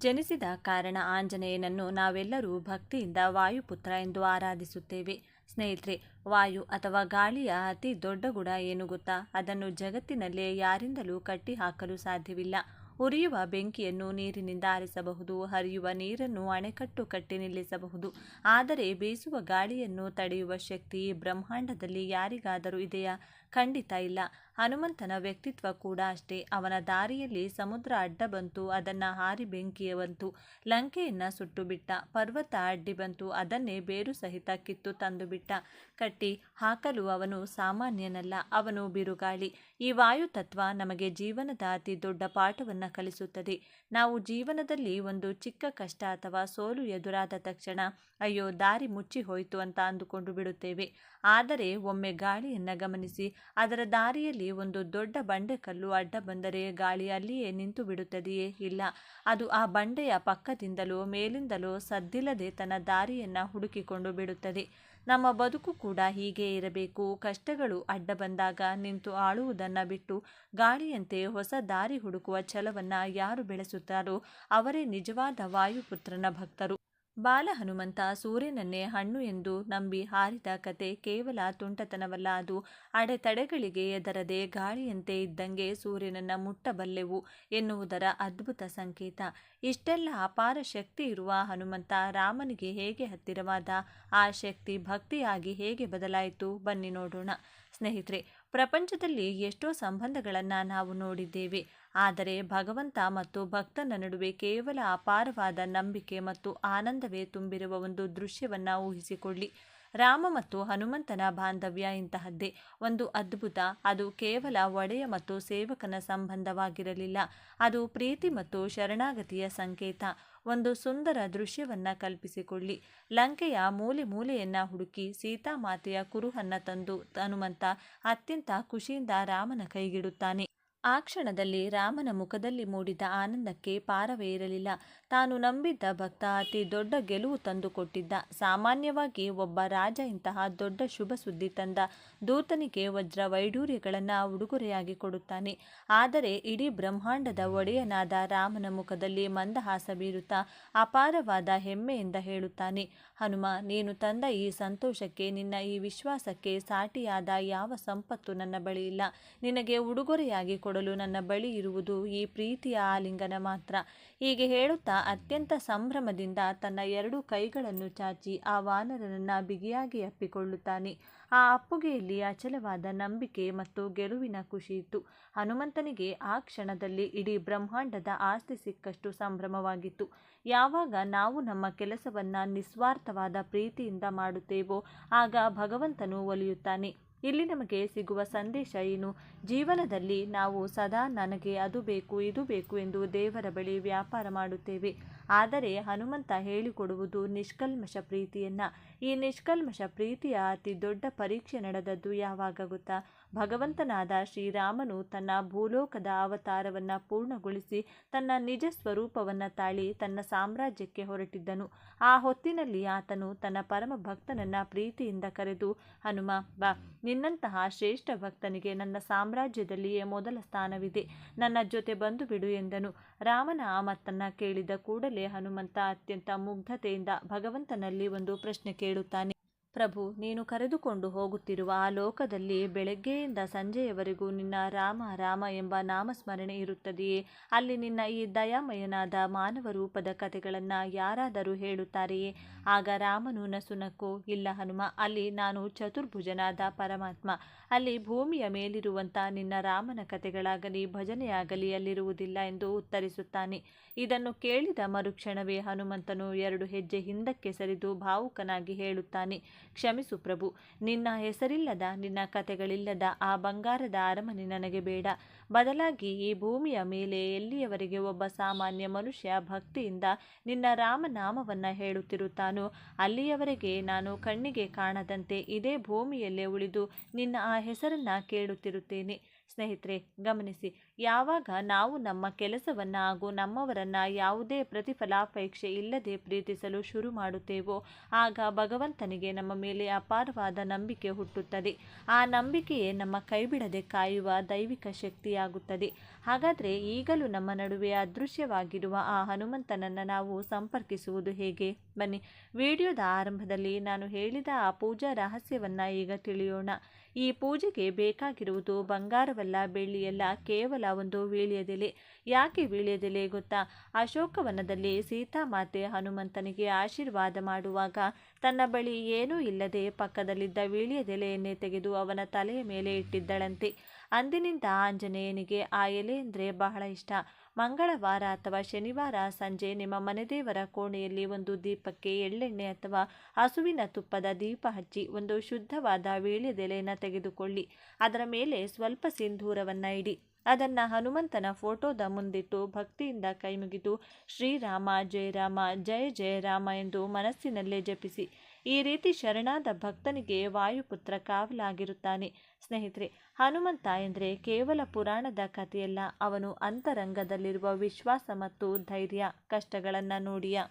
ಜನಿಸಿದ ಕಾರಣ ಆಂಜನೇಯನನ್ನು ನಾವೆಲ್ಲರೂ ಭಕ್ತಿಯಿಂದ ವಾಯುಪುತ್ರ ಎಂದು ಆರಾಧಿಸುತ್ತೇವೆ. ಸ್ನೇಹಿತರೆ, ವಾಯು ಅಥವಾ ಗಾಳಿಯ ಅತಿ ದೊಡ್ಡ ಗುಣ ಏನು ಗೊತ್ತಾ? ಅದನ್ನು ಜಗತ್ತಿನಲ್ಲೇ ಯಾರಿಂದಲೂ ಕಟ್ಟಿ ಹಾಕಲು ಸಾಧ್ಯವಿಲ್ಲ. ಉರಿಯುವ ಬೆಂಕಿಯನ್ನು ನೀರಿನಿಂದ ಆರಿಸಬಹುದು, ಹರಿಯುವ ನೀರನ್ನು ಅಣೆಕಟ್ಟು ಕಟ್ಟಿ ನಿಲ್ಲಿಸಬಹುದು. ಆದರೆ ಬೀಸುವ ಗಾಳಿಯನ್ನು ತಡೆಯುವ ಶಕ್ತಿ ಬ್ರಹ್ಮಾಂಡದಲ್ಲಿ ಯಾರಿಗಾದರೂ ಇದೆಯಾ? ಖಂಡಿತ ಇಲ್ಲ. ಹನುಮಂತನ ವ್ಯಕ್ತಿತ್ವ ಕೂಡ ಅಷ್ಟೇ. ಅವನ ದಾರಿಯಲ್ಲಿ ಸಮುದ್ರ ಅಡ್ಡ ಬಂತು, ಅದನ್ನ ಹಾರಿ ಬೆಂಕಿಯ ಬಂತು. ಲಂಕೆಯನ್ನ ಸುಟ್ಟು ಬಿಟ್ಟ. ಪರ್ವತ ಅಡ್ಡಿ ಬಂತು, ಅದನ್ನೇ ಬೇರು ಸಹಿತ ಕಿತ್ತು ತಂದು ಬಿಟ್ಟ. ಕಟ್ಟಿ ಹಾಕಲು ಅವನು ಸಾಮಾನ್ಯನಲ್ಲ, ಅವನು ಬಿರುಗಾಳಿ. ಈ ವಾಯುತತ್ವ ನಮಗೆ ಜೀವನದ ಅತಿ ದೊಡ್ಡ ಪಾಠವನ್ನ ಕಲಿಸುತ್ತದೆ. ನಾವು ಜೀವನದಲ್ಲಿ ಒಂದು ಚಿಕ್ಕ ಕಷ್ಟ ಅಥವಾ ಸೋಲು ಎದುರಾದ ತಕ್ಷಣ ಅಯ್ಯೋ ದಾರಿ ಮುಚ್ಚಿ ಹೋಯಿತು ಅಂತ ಅಂದುಕೊಂಡು ಬಿಡುತ್ತೇವೆ. ಆದರೆ ಒಮ್ಮೆ ಗಾಳಿಯನ್ನ ಗಮನಿಸಿ. ಅದರ ದಾರಿಯಲ್ಲಿ ಒಂದು ದೊಡ್ಡ ಬಂಡೆಕಲ್ಲು ಅಡ್ಡ ಬಂದರೆ ಗಾಳಿ ಅಲ್ಲಿಯೇ ನಿಂತು ಬಿಡುತ್ತದೆಯೇ? ಇಲ್ಲ. ಅದು ಆ ಬಂಡೆಯ ಪಕ್ಕದಿಂದಲೋ ಮೇಲಿಂದಲೋ ಸದ್ದಿಲ್ಲದೆ ತನ್ನ ದಾರಿಯನ್ನ ಹುಡುಕಿಕೊಂಡು ಬಿಡುತ್ತದೆ. ನಮ್ಮ ಬದುಕು ಕೂಡ ಹೀಗೆ ಇರಬೇಕು. ಕಷ್ಟಗಳು ಅಡ್ಡ ಬಂದಾಗ ನಿಂತು ಆಳುವುದನ್ನು ಬಿಟ್ಟು ಗಾಳಿಯಂತೆ ಹೊಸ ದಾರಿ ಹುಡುಕುವ ಛಲವನ್ನ ಯಾರು ಬೆಳೆಸುತ್ತಾರೋ ಅವರೇ ನಿಜವಾದ ವಾಯುಪುತ್ರನ ಭಕ್ತರು. ಬಾಲ ಹನುಮಂತ ಸೂರ್ಯನನ್ನೇ ಹಣ್ಣು ಎಂದು ನಂಬಿ ಹಾರಿದ ಕತೆ ಕೇವಲ ತುಂಟತನವಲ್ಲ, ಅದು ಅಡೆತಡೆಗಳಿಗೆ ಎದರದೆ ಗಾಳಿಯಂತೆ ಇದ್ದಂಗೆ ಸೂರ್ಯನನ್ನ ಮುಟ್ಟಬಲ್ಲೆವು ಎನ್ನುವುದರ ಅದ್ಭುತ ಸಂಕೇತ. ಇಷ್ಟೆಲ್ಲ ಅಪಾರ ಶಕ್ತಿ ಇರುವ ಹನುಮಂತ ರಾಮನಿಗೆ ಹೇಗೆ ಹತ್ತಿರವಾದ? ಆ ಶಕ್ತಿ ಭಕ್ತಿಯಾಗಿ ಹೇಗೆ ಬದಲಾಯಿತು? ಬನ್ನಿ ನೋಡೋಣ. ಸ್ನೇಹಿತರೆ, ಪ್ರಪಂಚದಲ್ಲಿ ಎಷ್ಟೋ ಸಂಬಂಧಗಳನ್ನು ನಾವು ನೋಡಿದ್ದೇವೆ. ಆದರೆ ಭಗವಂತ ಮತ್ತು ಭಕ್ತನ ನಡುವೆ ಕೇವಲ ಅಪಾರವಾದ ನಂಬಿಕೆ ಮತ್ತು ಆನಂದವೇ ತುಂಬಿರುವ ಒಂದು ದೃಶ್ಯವನ್ನು ಊಹಿಸಿಕೊಳ್ಳಿ. ರಾಮ ಮತ್ತು ಹನುಮಂತನ ಬಾಂಧವ್ಯ ಇಂತಹದ್ದೇ, ಒಂದು ಅದ್ಭುತ. ಅದು ಕೇವಲ ಒಡೆಯ ಮತ್ತು ಸೇವಕನ ಸಂಬಂಧವಾಗಿರಲಿಲ್ಲ, ಅದು ಪ್ರೀತಿ ಮತ್ತು ಶರಣಾಗತಿಯ ಸಂಕೇತ. ಒಂದು ಸುಂದರ ದೃಶ್ಯವನ್ನ ಕಲ್ಪಿಸಿಕೊಳ್ಳಿ. ಲಂಕೆಯ ಮೂಲೆ ಮೂಲೆಯನ್ನ ಹುಡುಕಿ ಸೀತಾಮಾತೆಯ ಕುರುಹನ್ನ ತಂದು ಹನುಮಂತ ಅತ್ಯಂತ ಖುಷಿಯಿಂದ ರಾಮನ ಕೈಗಿಡುತ್ತಾನೆ. ಆ ಕ್ಷಣದಲ್ಲಿ ರಾಮನ ಮುಖದಲ್ಲಿ ಮೂಡಿದ ಆನಂದಕ್ಕೆ ಪಾರವೇ ಇರಲಿಲ್ಲ. ತಾನು ನಂಬಿದ್ದ ಭಕ್ತ ಅತಿ ದೊಡ್ಡ ಗೆಲುವು ತಂದು ಕೊಟ್ಟಿದ್ದ. ಸಾಮಾನ್ಯವಾಗಿ ಒಬ್ಬ ರಾಜ ಇಂತಹ ದೊಡ್ಡ ಶುಭ ಸುದ್ದಿ ತಂದ ದೂತನಿಗೆ ವಜ್ರ ವೈಡೂರ್ಯಗಳನ್ನು ಉಡುಗೊರೆಯಾಗಿ ಕೊಡುತ್ತಾನೆ. ಆದರೆ ಇಡೀ ಬ್ರಹ್ಮಾಂಡದ ಒಡೆಯನಾದ ರಾಮನ ಮುಖದಲ್ಲಿ ಮಂದಹಾಸ ಬೀರುತ್ತಾ ಅಪಾರವಾದ ಹೆಮ್ಮೆಯಿಂದ ಹೇಳುತ್ತಾನೆ, ಹನುಮ, ನೀನು ತಂದ ಈ ಸಂತೋಷಕ್ಕೆ, ನಿನ್ನ ಈ ವಿಶ್ವಾಸಕ್ಕೆ ಸಾಟಿಯಾದ ಯಾವ ಸಂಪತ್ತು ನನ್ನ ಬಳಿ ಇಲ್ಲ. ನಿನಗೆ ಉಡುಗೊರೆಯಾಗಿ ಕೊಡಲು ನನ್ನ ಬಳಿ ಇರುವುದು ಈ ಪ್ರೀತಿಯ ಆಲಿಂಗನ ಮಾತ್ರ. ಹೀಗೆ ಹೇಳುತ್ತಾ ಅತ್ಯಂತ ಸಂಭ್ರಮದಿಂದ ತನ್ನ 2 ಕೈಗಳನ್ನು ಚಾಚಿ ಆ ವಾನರನನ್ನ ಬಿಗಿಯಾಗಿ ಅಪ್ಪಿಕೊಳ್ಳುತ್ತಾನೆ. ಆ ಅಪ್ಪುಗೆಯಲ್ಲಿ ಅಚಲವಾದ ನಂಬಿಕೆ ಮತ್ತು ಗೆಲುವಿನ ಖುಷಿಯಿತ್ತು. ಹನುಮಂತನಿಗೆ ಆ ಕ್ಷಣದಲ್ಲಿ ಇಡೀ ಬ್ರಹ್ಮಾಂಡದ ಆಸ್ತಿ ಸಿಕ್ಕಷ್ಟು ಸಂಭ್ರಮವಾಗಿತ್ತು. ಯಾವಾಗ ನಾವು ನಮ್ಮ ಕೆಲಸವನ್ನ ನಿಸ್ವಾರ್ಥವಾದ ಪ್ರೀತಿಯಿಂದ ಮಾಡುತ್ತೇವೋ ಆಗ ಭಗವಂತನು ಒಲಿಯುತ್ತಾನೆ. ಇಲ್ಲಿ ನಮಗೆ ಸಿಗುವ ಸಂದೇಶ ಏನು? ಜೀವನದಲ್ಲಿ ನಾವು ಸದಾ ನನಗೆ ಅದು ಬೇಕು ಇದು ಬೇಕು ಎಂದು ದೇವರ ಬಳಿ ವ್ಯಾಪಾರ ಮಾಡುತ್ತೇವೆ. ಆದರೆ ಹನುಮಂತ ಹೇಳಿಕೊಡುವುದು ನಿಷ್ಕಲ್ಮಶ ಪ್ರೀತಿಯನ್ನ. ಈ ನಿಷ್ಕಲ್ಮಶ ಪ್ರೀತಿಯ ಅತಿ ದೊಡ್ಡ ಪರೀಕ್ಷೆ ನಡೆದದ್ದು ಯಾವಾಗ ಗೊತ್ತಾ? ಭಗವಂತನಾದ ಶ್ರೀರಾಮನು ತನ್ನ ಭೂಲೋಕದ ಅವತಾರವನ್ನ ಪೂರ್ಣಗೊಳಿಸಿ ತನ್ನ ನಿಜ ಸ್ವರೂಪವನ್ನ ತಾಳಿ ತನ್ನ ಸಾಮ್ರಾಜ್ಯಕ್ಕೆ ಹೊರಟಿದ್ದನು. ಆ ಹೊತ್ತಿನಲ್ಲಿ ಆತನು ತನ್ನ ಪರಮ ಭಕ್ತನನ್ನ ಪ್ರೀತಿಯಿಂದ ಕರೆದು, ಹನುಮ ಬಾ, ನಿನ್ನಂತಹ ಶ್ರೇಷ್ಠ ಭಕ್ತನಿಗೆ ನನ್ನ ಸಾಮ್ರಾಜ್ಯದಲ್ಲಿಯೇ ಮೊದಲ ಸ್ಥಾನವಿದೆ, ನನ್ನ ಜೊತೆ ಬಂದು ಬಿಡು ಎಂದನು. ರಾಮನ ಆ ಮಾತನ್ನ ಕೇಳಿದ ಕೂಡಲೇ ಹನುಮಂತ ಅತ್ಯಂತ ಮುಗ್ಧತೆಯಿಂದ ಭಗವಂತನಲ್ಲಿ ಒಂದು ಪ್ರಶ್ನೆ ಕೇಳುತ್ತಾನೆ. ಪ್ರಭು, ನೀನು ಕರೆದುಕೊಂಡು ಹೋಗುತ್ತಿರುವ ಆ ಲೋಕದಲ್ಲಿ ಬೆಳಗ್ಗೆಯಿಂದ ಸಂಜೆಯವರೆಗೂ ನಿನ್ನ ರಾಮ ರಾಮ ಎಂಬ ನಾಮಸ್ಮರಣೆ ಇರುತ್ತದೆಯೇ? ಅಲ್ಲಿ ನಿನ್ನ ಈ ದಯಾಮಯನಾದ ಮಾನವ ರೂಪದ ಕಥೆಗಳನ್ನು ಯಾರಾದರೂ ಹೇಳುತ್ತಾರೆಯೇ? ಆಗ ರಾಮನು ನಸುನಕ್ಕು, ಇಲ್ಲ ಹನುಮ, ಅಲ್ಲಿ ನಾನು ಚತುರ್ಭುಜನಾದ ಪರಮಾತ್ಮ. ಅಲ್ಲಿ ಭೂಮಿಯ ಮೇಲಿರುವಂಥ ನಿನ್ನ ರಾಮನ ಕಥೆಗಳಾಗಲಿ ಭಜನೆಯಾಗಲಿ ಅಲ್ಲಿರುವುದಿಲ್ಲ ಎಂದು ಉತ್ತರಿಸುತ್ತಾನೆ. ಇದನ್ನು ಕೇಳಿದ ಮರುಕ್ಷಣವೇ ಹನುಮಂತನು 2 ಹೆಜ್ಜೆ ಹಿಂದಕ್ಕೆ ಸರಿದು ಭಾವುಕನಾಗಿ ಹೇಳುತ್ತಾನೆ, ಕ್ಷಮಿಸು ಪ್ರಭು, ನಿನ್ನ ಹೆಸರಿಲ್ಲದ, ನಿನ್ನ ಕಥೆಗಳಿಲ್ಲದ ಆ ಬಂಗಾರದ ಅರಮನೆ ನನಗೆ ಬೇಡ. ಬದಲಾಗಿ ಈ ಭೂಮಿಯ ಮೇಲೆ ಎಲ್ಲಿಯವರೆಗೆ ಒಬ್ಬ ಸಾಮಾನ್ಯ ಮನುಷ್ಯ ಭಕ್ತಿಯಿಂದ ನಿನ್ನ ರಾಮನಾಮವನ್ನು ಹೇಳುತ್ತಿರುತ್ತಾನೋ ಅಲ್ಲಿಯವರೆಗೆ ನಾನು ಕಣ್ಣಿಗೆ ಕಾಣದಂತೆ ಇದೇ ಭೂಮಿಯಲ್ಲೇ ಉಳಿದು ನಿನ್ನ ಆ ಹೆಸರನ್ನು ಕೇಳುತ್ತಿರುತ್ತೇನೆ. ಸ್ನೇಹಿತರೆ ಗಮನಿಸಿ, ಯಾವಾಗ ನಾವು ನಮ್ಮ ಕೆಲಸವನ್ನು ಹಾಗೂ ನಮ್ಮವರನ್ನು ಯಾವುದೇ ಪ್ರತಿಫಲಾಪೇಕ್ಷೆ ಇಲ್ಲದೆ ಪ್ರೀತಿಸಲು ಶುರು ಮಾಡುತ್ತೇವೋ ಆಗ ಭಗವಂತನಿಗೆ ನಮ್ಮ ಮೇಲೆ ಅಪಾರವಾದ ನಂಬಿಕೆ ಹುಟ್ಟುತ್ತದೆ. ಆ ನಂಬಿಕೆಯೇ ನಮ್ಮ ಕೈಬಿಡದೆ ಕಾಯುವ ದೈವಿಕ ಶಕ್ತಿಯಾಗುತ್ತದೆ. ಹಾಗಾದರೆ ಈಗಲೂ ನಮ್ಮ ನಡುವೆ ಅದೃಶ್ಯವಾಗಿರುವ ಆ ಹನುಮಂತನನ್ನು ನಾವು ಸಂಪರ್ಕಿಸುವುದು ಹೇಗೆ? ಬನ್ನಿ, ವಿಡಿಯೋದ ಆರಂಭದಲ್ಲಿ ನಾನು ಹೇಳಿದ ಆ ಪೂಜಾ ರಹಸ್ಯವನ್ನು ಈಗ ತಿಳಿಯೋಣ. ಈ ಪೂಜೆಗೆ ಬೇಕಾಗಿರುವುದು ಬಂಗಾರವಲ್ಲ, ಬೆಳ್ಳಿಯಲ್ಲ, ಕೇವಲ ಒಂದು ವೀಳ್ಯದೆಲೆ. ಯಾಕೆ ವೀಳ್ಯದೆಲೆ ಗೊತ್ತಾ? ಅಶೋಕವನದಲ್ಲಿ ಸೀತಾಮಾತೆ ಹನುಮಂತನಿಗೆ ಆಶೀರ್ವಾದ ಮಾಡುವಾಗ ತನ್ನ ಬಳಿ ಏನೂ ಇಲ್ಲದೆ ಪಕ್ಕದಲ್ಲಿದ್ದ ವೀಳ್ಯದೆಲೆಯನ್ನೇ ತೆಗೆದು ಅವನ ತಲೆಯ ಮೇಲೆ ಇಟ್ಟಿದ್ದಳಂತೆ. ಅಂದಿನಿಂದ ಆಂಜನೇಯನಿಗೆ ಆ ಎಲೆ ಅಂದರೆ ಬಹಳ ಇಷ್ಟ. ಮಂಗಳವಾರ ಅಥವಾ ಶನಿವಾರ ಸಂಜೆ ನಿಮ್ಮ ಮನೆದೇವರ ಕೋಣೆಯಲ್ಲಿ ಒಂದು ದೀಪಕ್ಕೆ ಎಳ್ಳೆಣ್ಣೆ ಅಥವಾ ಹಸುವಿನ ತುಪ್ಪದ ದೀಪ ಹಚ್ಚಿ ಒಂದು ಶುದ್ಧವಾದ ವೀಳ್ಯದೆಲೆಯನ್ನು ತೆಗೆದುಕೊಳ್ಳಿ. ಅದರ ಮೇಲೆ ಸ್ವಲ್ಪ ಸಿಂಧೂರವನ್ನು ಇಡಿ. ಅದನ್ನು ಹನುಮಂತನ ಫೋಟೋದ ಮುಂದಿಟ್ಟು ಭಕ್ತಿಯಿಂದ ಕೈಮುಗಿದು ಶ್ರೀರಾಮ ಜಯ ರಾಮ ಜಯ ಜಯ ರಾಮ ಎಂದು ಮನಸ್ಸಿನಲ್ಲೇ ಜಪಿಸಿ. ಈ ರೀತಿ ಶರಣಾದ ಭಕ್ತನಿಗೆ ವಾಯುಪುತ್ರ ಕಾವಲಾಗಿರುತ್ತಾನೆ. ಸ್ನೇಹಿತರೆ, ಹನುಮಂತ ಎಂದರೆ ಕೇವಲ ಪುರಾಣದ ಕಥೆಯಲ್ಲ, ಅವನು ಅಂತರಂಗದಲ್ಲಿರುವ ವಿಶ್ವಾಸ ಮತ್ತು ಧೈರ್ಯ. ಕಷ್ಟಗಳನ್ನು ನೋಡಿಯಾ?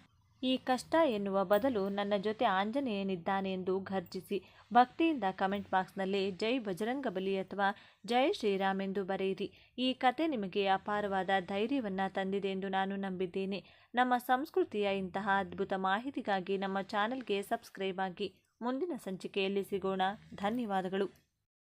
ಈ ಕಷ್ಟ ಎನ್ನುವ ಬದಲು ನನ್ನ ಜೊತೆ ಆಂಜನೇಯನಿದ್ದಾನೆ ಎಂದು ಘರ್ಜಿಸಿ. ಭಕ್ತಿಯಿಂದ ಕಮೆಂಟ್ ಬಾಕ್ಸ್ನಲ್ಲಿ ಜೈ ಬಜರಂಗಬಲಿ ಅಥವಾ ಜೈ ಶ್ರೀರಾಮ್ ಎಂದು ಬರೆಯಿರಿ. ಈ ಕತೆ ನಿಮಗೆ ಅಪಾರವಾದ ಧೈರ್ಯವನ್ನು ತಂದಿದೆ ಎಂದು ನಾನು ನಂಬಿದ್ದೇನೆ. ನಮ್ಮ ಸಂಸ್ಕೃತಿಯ ಇಂತಹ ಅದ್ಭುತ ಮಾಹಿತಿಗಾಗಿ ನಮ್ಮ ಚಾನೆಲ್ಗೆ ಸಬ್ಸ್ಕ್ರೈಬ್ ಆಗಿ. ಮುಂದಿನ ಸಂಚಿಕೆಯಲ್ಲಿ ಸಿಗೋಣ. ಧನ್ಯವಾದಗಳು.